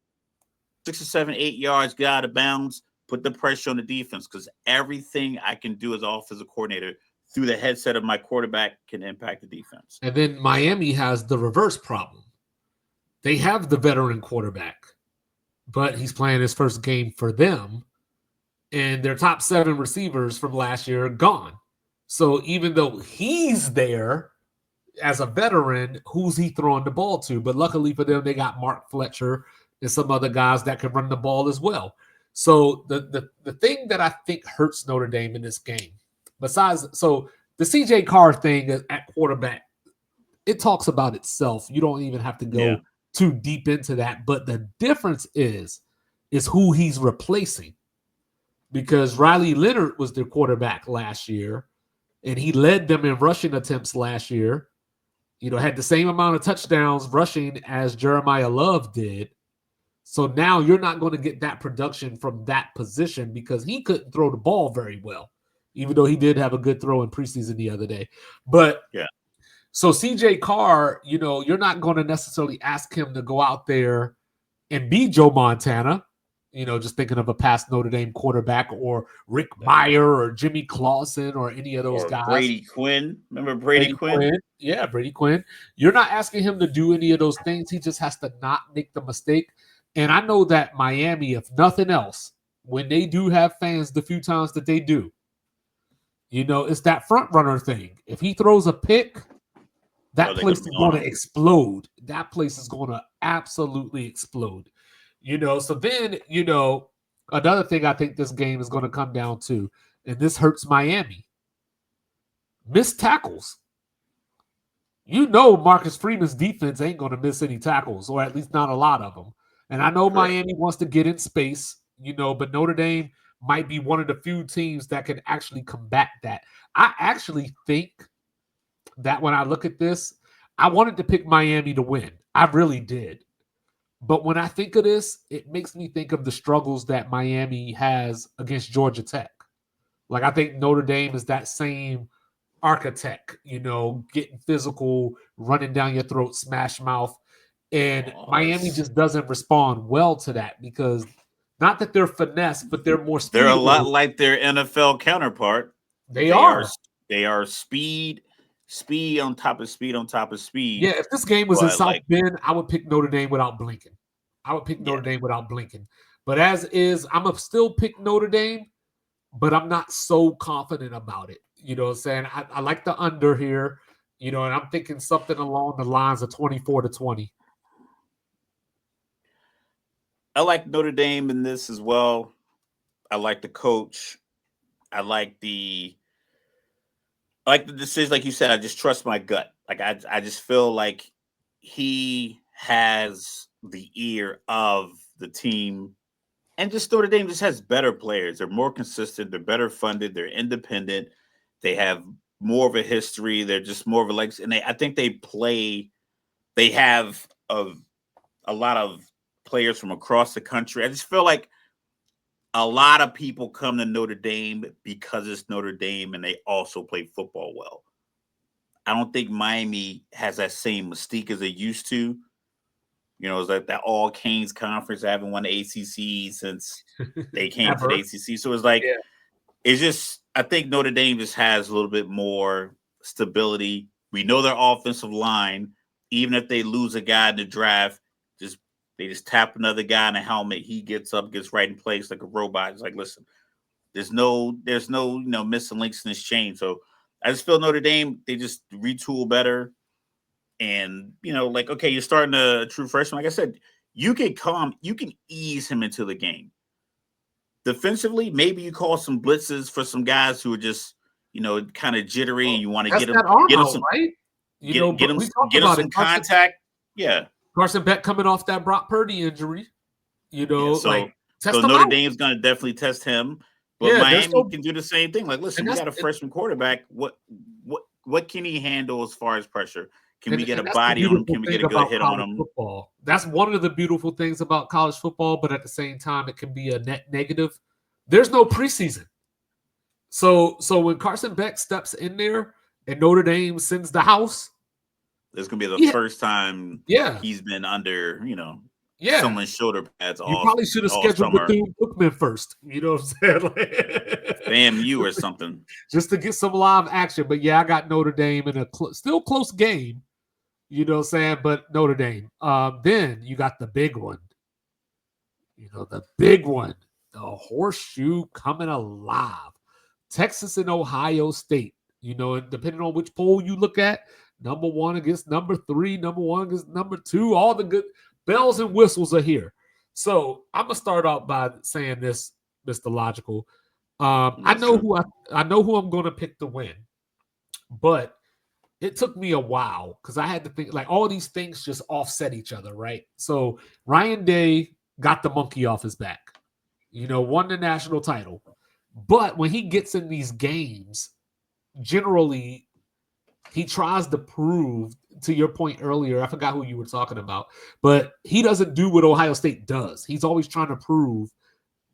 or 7, 8 yards, get out of bounds, put the pressure on the defense, because everything I can do as an offensive coordinator through the headset of my quarterback can impact the defense. And then Miami has the reverse problem. They have the veteran quarterback, but he's playing his first game for them, and their top 7 receivers from last year are gone. So even though he's there as a veteran, who's he throwing the ball to? But luckily for them, they got Mark Fletcher and some other guys that can run the ball as well. So the thing that I think hurts Notre Dame in this game, besides, so the CJ Carr thing at quarterback, it talks about itself. You don't even have to go too deep into that. But the difference is who he's replacing. Because Riley Leonard was their quarterback last year, and he led them in rushing attempts last year. Had the same amount of touchdowns rushing as Jeremiah Love did. So now you're not going to get that production from that position because he couldn't throw the ball very well, even though he did have a good throw in preseason the other day. But so CJ Carr, you're not going to necessarily ask him to go out there and be Joe Montana, just thinking of a past Notre Dame quarterback, or Rick Meyer or Jimmy Clausen or any of those guys. Brady Quinn. Remember Brady Quinn? Yeah, Brady Quinn. You're not asking him to do any of those things. He just has to not make the mistake. And I know that Miami, if nothing else, when they do have fans the few times that they do, it's that front runner thing. If he throws a pick, that place is going to explode. That place is going to absolutely explode. So then, another thing I think this game is going to come down to, and this hurts Miami, missed tackles. Marcus Freeman's defense ain't going to miss any tackles, or at least not a lot of them. And I know Miami wants to get in space, but Notre Dame might be one of the few teams that can actually combat that. I actually think that when I look at this, I wanted to pick Miami to win. I really did. But when I think of this, it makes me think of the struggles that Miami has against Georgia Tech. Like, I think Notre Dame is that same architect, getting physical, running down your throat, smash mouth. And Miami just doesn't respond well to that, because not that they're finesse, but they're more speed. They're a lot like their NFL counterpart. They are. They are speed on top of speed on top of speed. Yeah, if this game was in South Bend, I would pick Notre Dame without blinking. But as is, I'm going to still pick Notre Dame, but I'm not so confident about it. You know what I'm saying? I like the under here, and I'm thinking something along the lines of 24-20. I like Notre Dame in this as well. I like the coach. I like the decision. Like you said, I just trust my gut. Like, I just feel like he has the ear of the team, and just Notre Dame just has better players. They're more consistent. They're better funded. They're independent. They have more of a history. They're just more of a legacy. And I think they have a lot of players from across the country. I just feel like a lot of people come to Notre Dame because it's Notre Dame and they also play football well. I don't think Miami has that same mystique as they used to. It's like that all Canes conference. I haven't won the ACC since they came to the ACC. So it's like, it's just, I think Notre Dame just has a little bit more stability. We know their offensive line, even if they lose a guy in the draft, they just tap another guy in the helmet. He gets up, gets right in place like a robot. It's like, listen, there's no missing links in this chain. So I just feel Notre Dame, they just retool better. And, okay, you're starting a true freshman. Like I said, you can ease him into the game. Defensively, maybe you call some blitzes for some guys who are just, kind of jittery, and you want to get them some, right? Get them some contact. Yeah. Carson Beck coming off that Brock Purdy injury, so Notre Dame's going to definitely test him, but Miami can do the same thing. Like, listen, we got a freshman quarterback. What can he handle as far as pressure? Can we get a body on him? Can we get a good hit on him? Football. That's one of the beautiful things about college football, but at the same time, it can be a net negative. There's no preseason. So when Carson Beck steps in there and Notre Dame sends the house, this is gonna be the first time he's been under Yeah. someone's shoulder pads You all probably should have all scheduled summer. Bethune-Cookman first. You know what I'm saying? FAMU or something. Just to get some live action. But yeah, I got Notre Dame in a still close game. You know what I'm saying? But Notre Dame. Then you got the big one. You know, the big one. The horseshoe coming alive. Texas and Ohio State. You know, and depending on which poll you look at, number one against number three, number one against number two, all the good bells and whistles are here. So I'm gonna start out by saying this, Mr. Logical. I Yes, know sir. who I know who I'm gonna pick to win, but it took me a while because I had to think like all these things just offset each other, right? So Ryan Day got the monkey off his back, you know, won the national title. But when he gets in these games, generally he tries to prove, to your point earlier, I forgot who you were talking about, but he doesn't do what Ohio State does. He's always trying to prove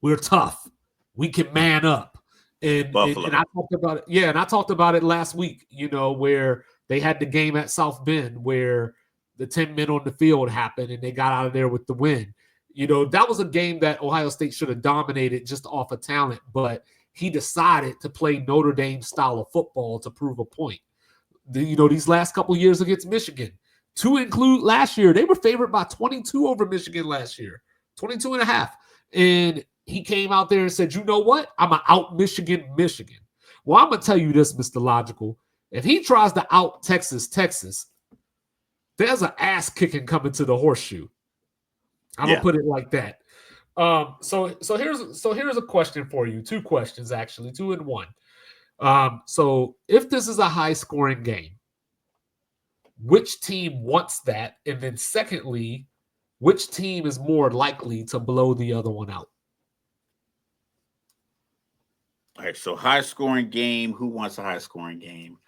we're tough. We can man up. And Buffalo. I talked about it. Yeah, and I talked about it last week, you know, where they had the game at South Bend where the 10 men on the field happened and they got out of there with the win. You know, that was a game that Ohio State should have dominated just off of talent, but he decided to play Notre Dame style of football to prove a point. You know, these last couple years against Michigan, to include last year, they were favored by 22 over Michigan last year, 22 and a half. And he came out there and said, you know what? I'm going to out Michigan. Well, I'm going to tell you this, Mr. Logical. If he tries to out Texas, there's an ass kicking coming to the horseshoe. I'm going to put it like that. So here's a question for you. Two questions, actually, two in one. So if this is a high scoring game, which team wants that? And then secondly, which team is more likely to blow the other one out? All right, so high scoring game. Who wants a high scoring game?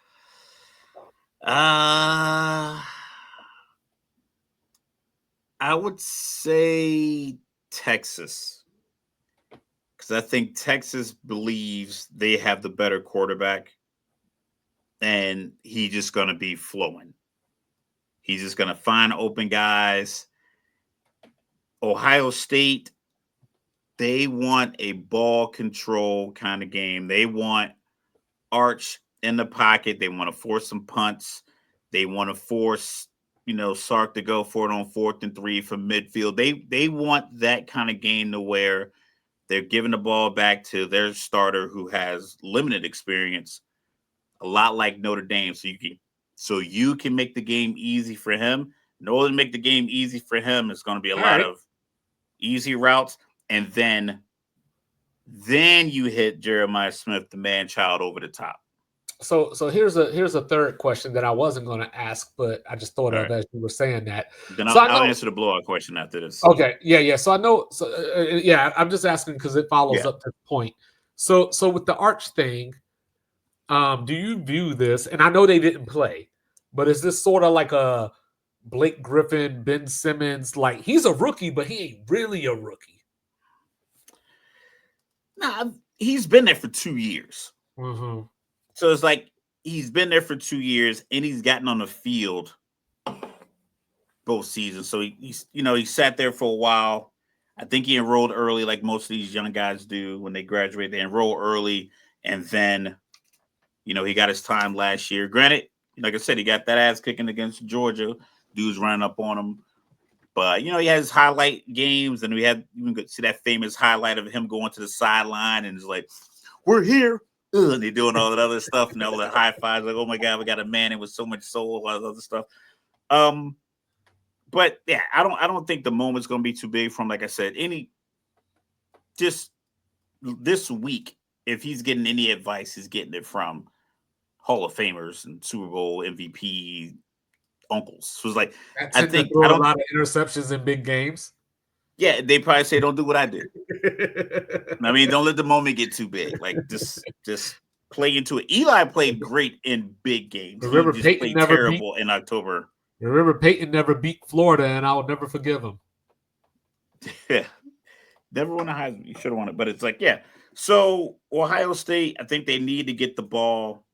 I would say Texas. Because I think Texas believes they have the better quarterback and he's just going to be flowing. He's just going to find open guys. Ohio State, they want a ball control kind of game. They want Arch in the pocket. They want to force some punts. They want to force, Sark to go for it on 4th and 3 from midfield. They want that kind of game to where they're giving the ball back to their starter who has limited experience, a lot like Notre Dame. So you can make the game easy for him. In order to make the game easy for him, it's going to be a lot of easy routes, and then you hit Jeremiah Smith, the man child, over the top. So here's a third question that I wasn't going to ask, but I just thought of as you were saying that. Then so I'll answer the blowout question after this. Okay, yeah. So I know. So yeah, I'm just asking because it follows up to the point. So with the Arch thing, do you view this? And I know they didn't play, but is this sort of like a Blake Griffin, Ben Simmons? Like he's a rookie, but he ain't really a rookie. Nah, he's been there for 2 years. Mm-hmm. So it's like he's been there for 2 years and he's gotten on the field both seasons. So he sat there for a while. I think he enrolled early, like most of these young guys do when they graduate. They enroll early, and then he got his time last year. Granted, like I said, he got that ass kicking against Georgia. Dudes running up on him. But, he has highlight games, and you can see that famous highlight of him going to the sideline, and it's like, we're here. And they're doing all that other stuff, and all the high fives, like, oh my God, we got a man in with so much soul, all that other stuff. But yeah, I don't think the moment's gonna be too big from, like I said, just this week, if he's getting any advice, he's getting it from Hall of Famers and Super Bowl MVP uncles. So it's like I think a lot of interceptions in big games. Yeah, they probably say don't do what I did. I mean, don't let the moment get too big. Like just play into it. Eli played great in big games. Remember, he just Peyton played terrible in October. Remember, Peyton never beat Florida, and I will never forgive him. Yeah, never won a Heisman. You should have won it, but it's like, yeah. So Ohio State, I think they need to get the ball.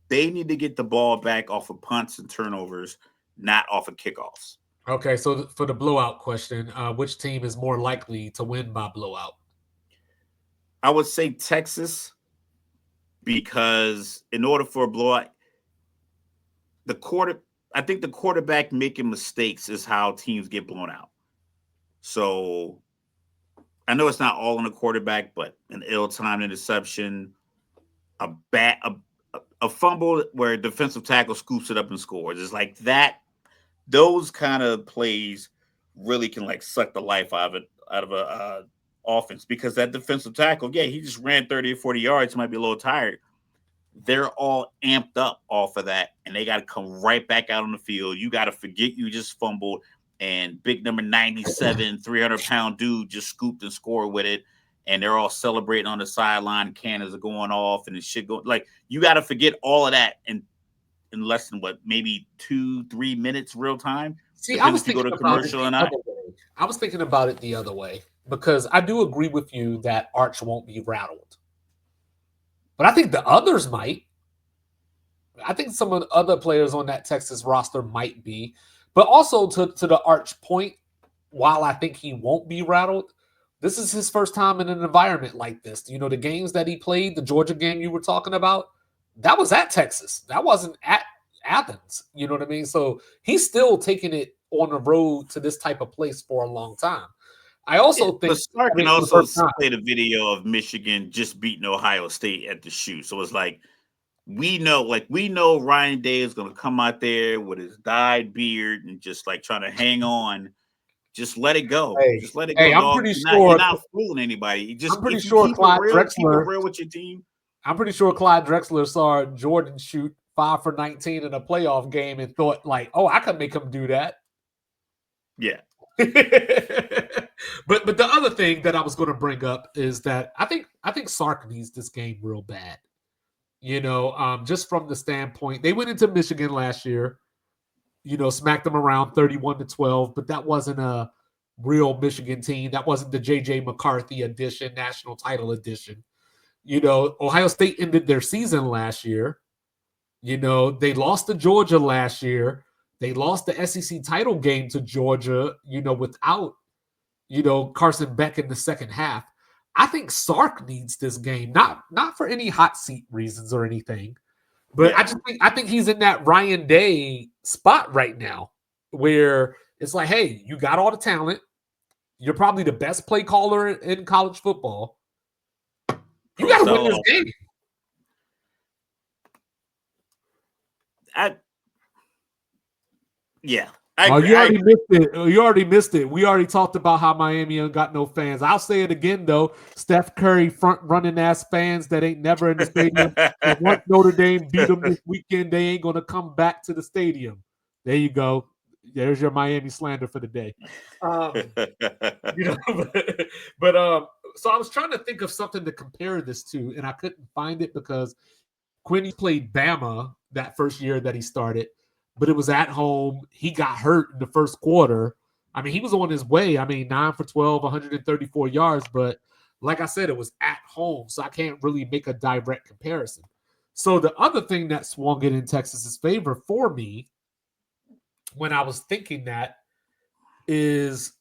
They need to get the ball back off of punts and turnovers, not off of kickoffs. Okay, so for the blowout question, which team is more likely to win by blowout? I would say Texas because in order for a blowout, the quarter I think the quarterback making mistakes is how teams get blown out. So I know it's not all on the quarterback, but an ill-timed interception, a bat, a fumble where a defensive tackle scoops it up and scores. It's like that. Those kind of plays really can like suck the life out of a offense because that defensive tackle, yeah, he just ran 30 or 40 yards. He might be a little tired. They're all amped up off of that, and they got to come right back out on the field. You got to forget you just fumbled, and big number 97, 300-pound dude just scooped and scored with it, and they're all celebrating on the sideline. Cannons are going off, and the shit going like you got to forget all of that in less than what maybe 2-3 minutes real time. See, I Depends was if you go thinking to about it commercial or the not. other way. I was thinking about it the other way because I do agree with you that Arch won't be rattled, but I think the others might. I think some of the other players on that Texas roster might be, but also to the Arch point, while I think he won't be rattled, this is his first time in an environment like this. You know, the games that he played, the Georgia game you were talking about, that was at Texas. That wasn't at Athens. You know what I mean? So he's still taking it on the road to this type of place for a long time. I Yeah, also but think, Stark I can mean, for the also first time. play the video of Michigan just beating Ohio State at the shoe. So it's like we know Ryan Day is going to come out there with his dyed beard and just like trying to hang on. Just let it go. Hey, Just let it go, hey, dog. You're not fooling anybody. I'm pretty If you sure Clyde keep it Drexler real with your team. I'm pretty sure Clyde Drexler saw Jordan shoot 5 for 19 in a playoff game and thought like, "Oh, I could make him do that." Yeah. but the other thing that I was going to bring up is that I think Sark needs this game real bad. You know, just from the standpoint they went into Michigan last year, you know, smacked them around 31-12, but that wasn't a real Michigan team. That wasn't the JJ McCarthy edition, national title edition. You know, Ohio State ended their season last year. You know, they lost to Georgia last year. They lost the SEC title game to Georgia, you know, without, you know, Carson Beck in the second half. I think Sark needs this game, not for any hot seat reasons or anything, but Yeah. I think he's in that Ryan Day spot right now where it's like, hey, you got all the talent. You're probably the best play caller in college football. You Pro got to win sell this off. game. Yeah. I Oh, agree. you already missed it. You already missed it. We already talked about how Miami ain't got no fans. I'll say it again though. Steph Curry front running ass fans that ain't never in the stadium. And once Notre Dame beat them this weekend, they ain't gonna come back to the stadium. There you go. There's your Miami slander for the day. You know, but so I was trying to think of something to compare this to, and I couldn't find it because Quinn played Bama that first year that he started, but it was at home. He got hurt in the first quarter. I mean, he was on his way. I mean, 9 for 12, 134 yards, but like I said, it was at home, so I can't really make a direct comparison. So the other thing that swung it in Texas's favor for me when I was thinking that is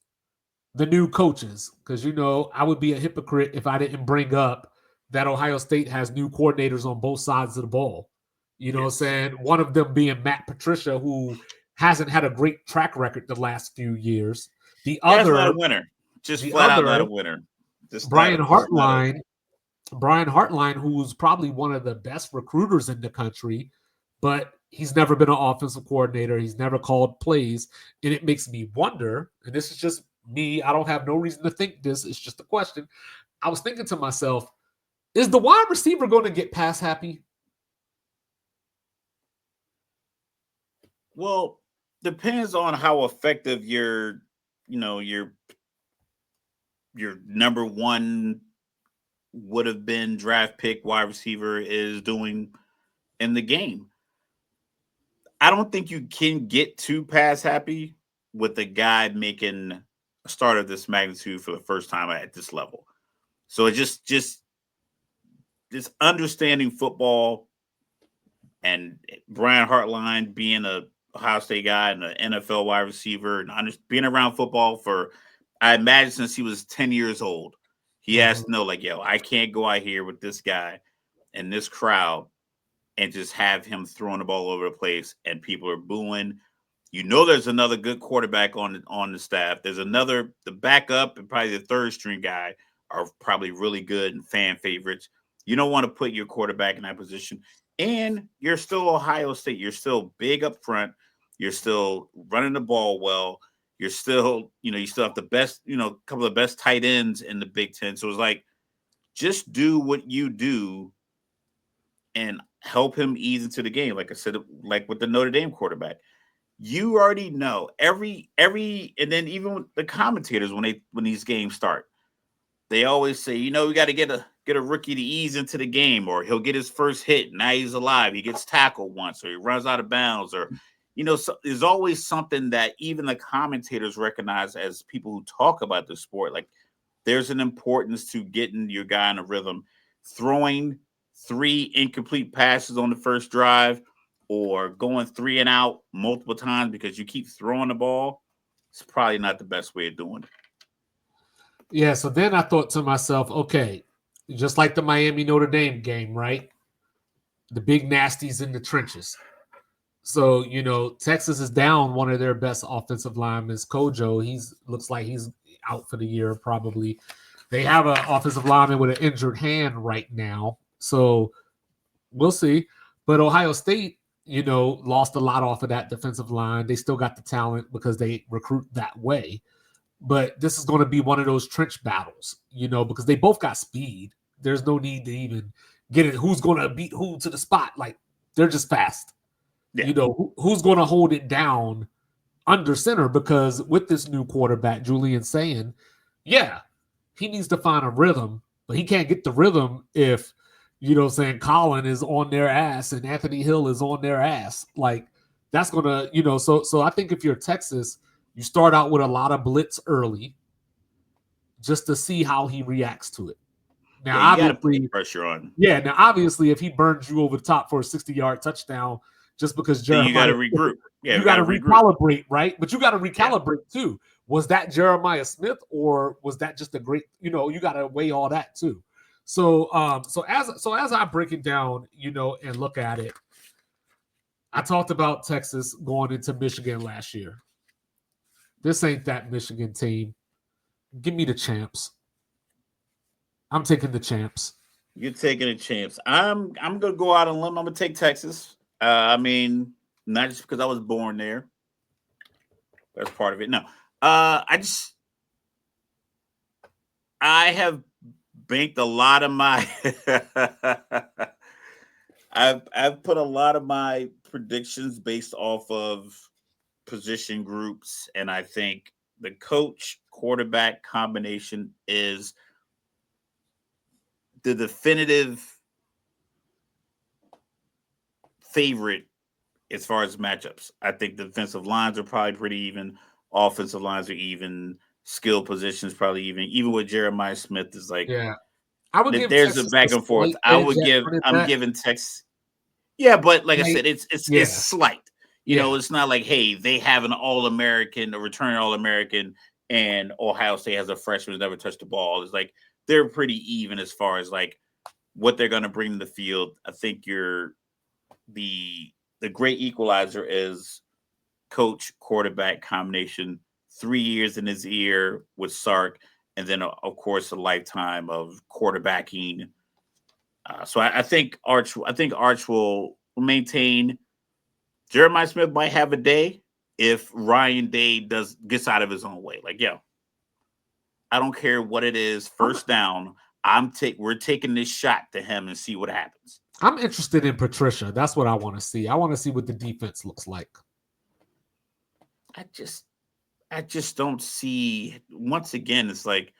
the new coaches, because you know I would be a hypocrite if I didn't bring up that Ohio State has new coordinators on both sides of the ball. You know what I'm Yes. saying? One of them being Matt Patricia, who hasn't had a great track record the last few years. The Guy's not other, a winner. Just the flat out not other, a winner. Brian Just not a Hartline, Brian Hartline, who's probably one of the best recruiters in the country, but he's never been an offensive coordinator. He's never called plays. And it makes me wonder, and this is just me, I don't have no reason to think this, it's just a question. I was thinking to myself, is the wide receiver going to get pass happy? well, depends on how effective your number one would have been draft pick wide receiver is doing in the game. I don't think you can get too pass happy with a guy making a start of this magnitude for the first time at this level. So it just understanding football and Brian Hartline being a Ohio State guy and an NFL wide receiver, and being around football for, I imagine, since he was 10 years old, he has to know, like, yo, I can't go out here with this guy and this crowd and just have him throwing the ball over the place and people are booing. You know, there's another good quarterback on the staff. There's the backup and probably the third string guy are probably really good and fan favorites. You don't want to put your quarterback in that position. And you're still Ohio State. You're still big up front. You're still running the ball well. You're still, you still have the best, a couple of the best tight ends in the Big Ten. So it's like, just do what you do and help him ease into the game. Like I said, like with the Notre Dame quarterback, you already know every, and then even with the commentators when these games start, they always say, we got to get a rookie to ease into the game, or he'll get his first hit. Now he's alive. He gets tackled once, or he runs out of bounds, or so there's always something that even the commentators recognize as people who talk about the sport. Like, there's an importance to getting your guy in a rhythm, throwing 3 incomplete passes on the first drive, or going 3 and out multiple times because you keep throwing the ball. It's probably not the best way of doing it. Yeah, so then I thought to myself, okay, just like the Miami Notre Dame game, right? The big nasties in the trenches. So, Texas is down one of their best offensive linemen, Kojo. Looks like he's out for the year, probably. They have an offensive lineman with an injured hand right now. So we'll see. But Ohio State, lost a lot off of that defensive line. They still got the talent because they recruit that way. But this is going to be one of those trench battles, because they both got speed. There's no need to even get it. Who's going to beat who to the spot? Like, they're just fast. Yeah. Who's going to hold it down under center? Because with this new quarterback, Julian saying, yeah, he needs to find a rhythm, but he can't get the rhythm if, Colin is on their ass and Anthony Hill is on their ass. Like, that's going to, so I think if you're Texas, you start out with a lot of blitz early just to see how he reacts to it. Now, obviously, put pressure on. Yeah, now, obviously, if he burns you over the top for a 60-yard touchdown just because Jeremiah... you got to regroup. Yeah, you got to recalibrate, right? But you got to recalibrate, too. Was that Jeremiah Smith, or was that just a great... you got to weigh all that, too. So as I break it down, and look at it, I talked about Texas going into Michigan last year. This ain't that Michigan team. Give me the champs. I'm taking the champs. You're taking the champs. I'm gonna go out on a limb. I'm gonna take Texas. Not just because I was born there. That's part of it. No. I have banked a lot of my I've put a lot of my predictions based off of position groups, and I think the coach quarterback combination is the definitive favorite as far as matchups. I think the defensive lines are probably pretty even. Offensive lines are even. Skill positions probably even. Even with Jeremiah Smith is like, yeah. I would give there's Texas a back and forth. I'm giving Texas. Yeah, but like I said, it's slight. It's not like, hey, they have an All-American, a returning All-American, and Ohio State has a freshman who's never touched the ball. It's like they're pretty even as far as like what they're going to bring to the field. I think the great equalizer is coach quarterback combination. 3 years in his ear with Sark, and then of course a lifetime of quarterbacking. So I think Arch will maintain. Jeremiah Smith might have a day if Ryan Day gets out of his own way. Like, I don't care what it is. First down, we're taking this shot to him and see what happens. I'm interested in Patricia. That's what I want to see. I want to see what the defense looks like. I just don't see. Once again, it's like,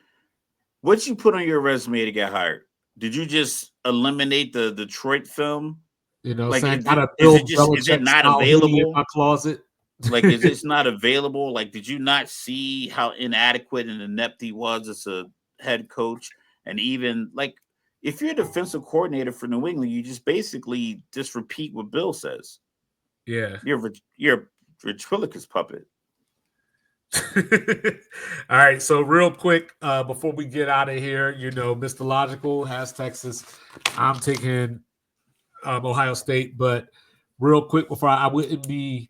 what you put on your resume to get hired? Did you just eliminate the Detroit film? Like, is it not available in my closet? Like, is this not available? Like, did you not see how inadequate and inept he was as a head coach? And even like, if you're a defensive coordinator for New England, you just basically just repeat what Bill says. Yeah, You're ventriloquist puppet. All right, so real quick, before we get out of here, Mr. Logical has Texas. I'm taking Ohio State, but real quick before I wouldn't be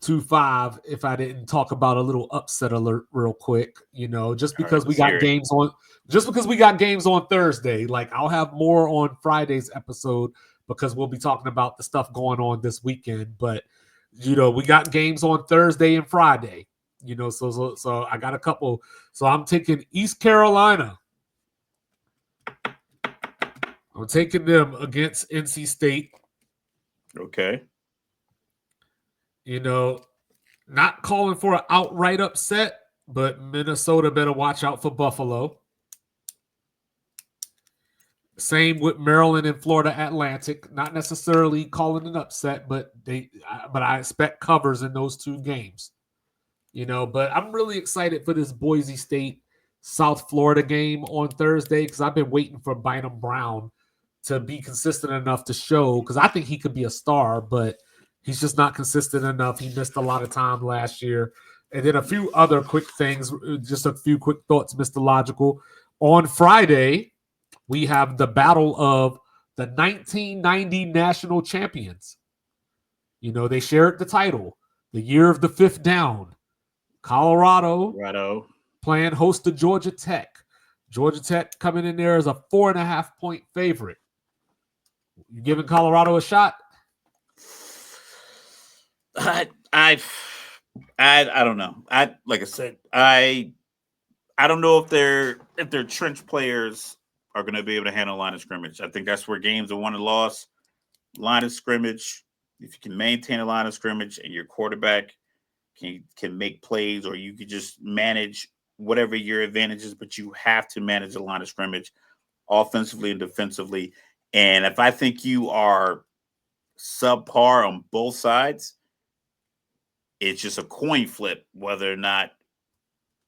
2-5 if I didn't talk about a little upset alert real quick. Just because we got games on, Thursday. Like I'll have more on Friday's episode because we'll be talking about the stuff going on this weekend. But we got games on Thursday and Friday. So I got a couple. So I'm taking East Carolina. I'm taking them against NC State. Okay. Not calling for an outright upset, but Minnesota better watch out for Buffalo. Same with Maryland and Florida Atlantic. Not necessarily calling an upset, but I expect covers in those two games. But I'm really excited for this Boise State South Florida game on Thursday because I've been waiting for Bynum Brown to be consistent enough to show, because I think he could be a star, but he's just not consistent enough. He missed a lot of time last year. And then a few other quick things, just a few quick thoughts, Mr. Logical. On Friday, we have the battle of the 1990 national champions. They shared the title, the year of the fifth down. Colorado playing host to Georgia Tech. Georgia Tech coming in there as a 4.5-point favorite. You giving Colorado a shot? I don't know. Like I said, I don't know if their trench players are going to be able to handle line of scrimmage. I think that's where games are won and lost. Line of scrimmage. If you can maintain a line of scrimmage and your quarterback can make plays, or you could just manage whatever your advantage is, but you have to manage the line of scrimmage offensively and defensively. And if I think you are subpar on both sides, it's just a coin flip whether or not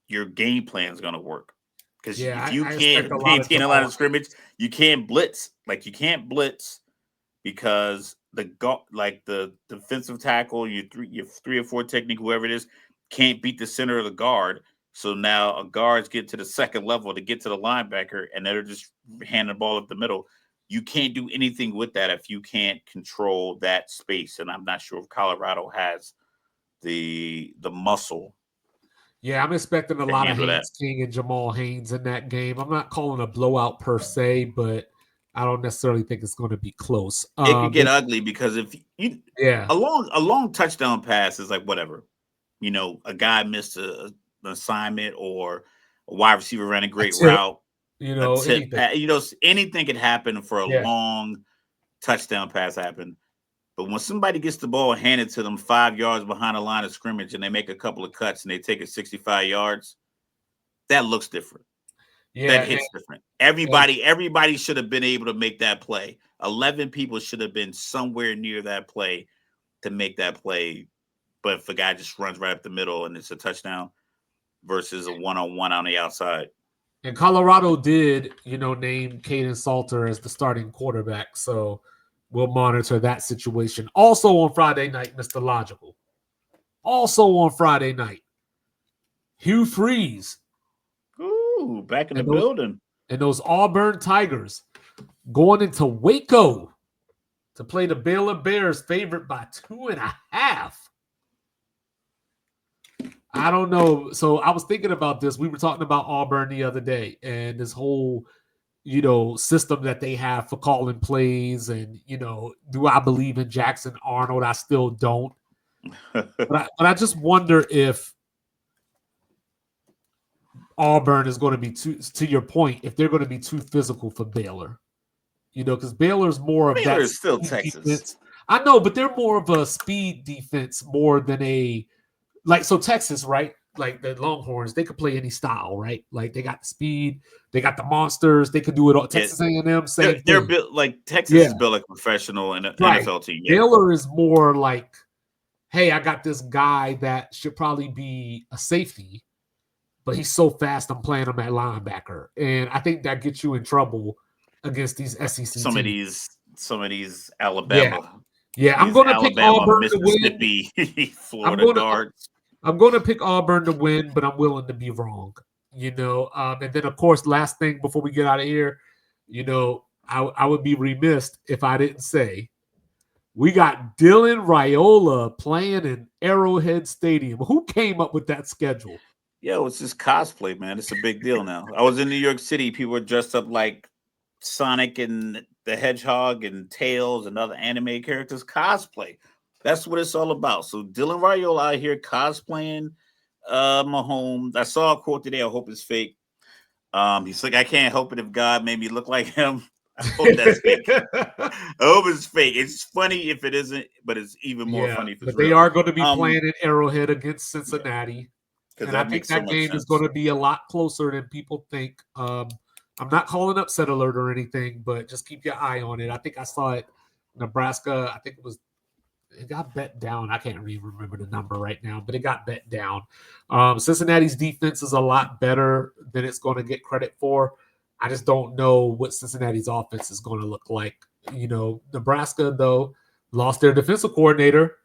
your game plan is going to work. Because if you can't maintain a line of scrimmage, you can't blitz. Like you can't blitz because the defensive tackle, your 3 or 4 technique, whoever it is, can't beat the center of the guard. So now a guards get to the second level to get to the linebacker, and they're just handing the ball up the middle. You can't do anything with that if you can't control that space. And I'm not sure if Colorado has the muscle. Yeah, I'm expecting a lot of Haynes King and Jamal Haynes in that game. I'm not calling a blowout per se, but I don't necessarily think it's going to be close. It could get ugly because if you a long touchdown pass is like whatever. A guy missed an assignment, or a wide receiver ran a great route. Anything could happen for a long touchdown pass happen. But when somebody gets the ball handed to them 5 yards behind the line of scrimmage and they make a couple of cuts and they take it 65 yards, that looks different. Yeah, that hits different. Everybody should have been able to make that play. 11 people should have been somewhere near that play to make that play. But if a guy just runs right up the middle and it's a touchdown versus a one-on-one on the outside. And Colorado did, name Caden Salter as the starting quarterback. So we'll monitor that situation. Also on Friday night, Mr. Logical. Also on Friday night, Hugh Freeze. Ooh, back in the building. And those Auburn Tigers going into Waco to play the Baylor Bears, favored by 2.5. I don't know. So I was thinking about this. We were talking about Auburn the other day and this whole, system that they have for calling plays. And, do I believe in Jackson Arnold? I still don't. but I just wonder if Auburn is going to be to your point, if they're going to be too physical for Baylor. Because Baylor's more of that. Baylor's still Texas. Defense. I know, but they're more of a speed defense more than a so Texas, right? Like the Longhorns, they could play any style, right? Like they got the speed, they got the monsters, they could do it all. Texas A&M, same they're built like Texas is built like a professional and an NFL team. Yeah. Baylor is more like, hey, I got this guy that should probably be a safety, but he's so fast, I'm playing him at linebacker, and I think that gets you in trouble against these SEC some teams. of these Alabama. Yeah, I'm These going to pick Alabama, Auburn to win. Mississippi, I'm Florida going to guards. I'm going to pick Auburn to win, but I'm willing to be wrong. And then of course, last thing before we get out of here, I would be remiss if I didn't say we got Dylan Raiola playing in Arrowhead Stadium. Who came up with that schedule? Yo, it's just cosplay, man. It's a big deal now. I was in New York City. People were dressed up like Sonic and the Hedgehog and Tails and other anime characters. Cosplay. That's what it's all about. So Dylan Raiola out here cosplaying Mahomes. I saw a quote today. I hope it's fake. He's like, I can't help it if God made me look like him. I hope that's fake. I hope it's fake. It's funny if it isn't, but it's even more funny if it's but real. they are going to be playing at Arrowhead against Cincinnati. Because And I think that game is going to be a lot closer than people think. I'm not calling upset alert or anything, but just keep your eye on it. I think I saw it. Nebraska, I think it got bet down. I can't even remember the number right now, but it got bet down. Cincinnati's defense is a lot better than it's going to get credit for. I just don't know what Cincinnati's offense is going to look like. Nebraska, though, lost their defensive coordinator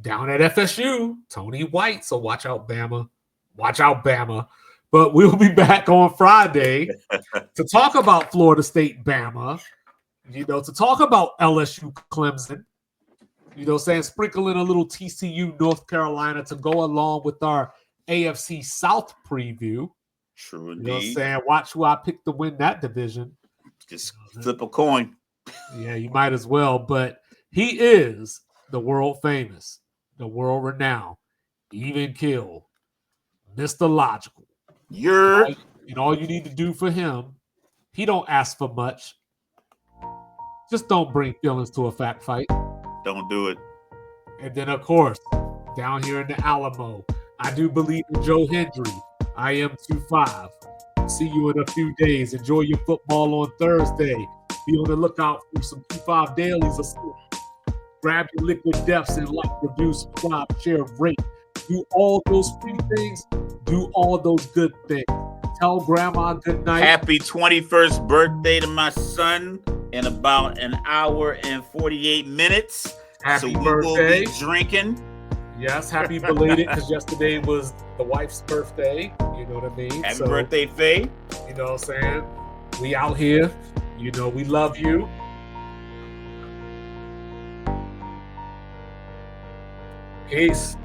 down at FSU, Tony White. So watch out, Bama. Watch out, Bama. But we'll be back on Friday to talk about Florida State, Bama, to talk about LSU, Clemson, sprinkle in a little TCU, North Carolina to go along with our AFC South preview. True indeed. You know what I'm saying? Watch who I pick to win that division. Just flip a coin. Yeah, you might as well. But he is the world famous, the world renowned, even kill, Mr. Logical. And all you need to do for him, he don't ask for much. Just don't bring feelings to a fact fight. Don't do it. And then, of course, down here in the Alamo, I do believe in Joe Hendry. I am 2-5. See you in a few days. Enjoy your football on Thursday. Be on the lookout for some 2-5 dailies or something. Grab your liquid deaths and like, review, subscribe, share, rate. Do all those free things. Do all those good things. Tell grandma good night. Happy 21st birthday to my son in about an hour and 48 minutes. Happy so we birthday. will be drinking. Yes, happy belated, because yesterday was the wife's birthday. You know what I mean? Happy birthday, Faye. You know what I'm saying? We out here. We love you. Peace.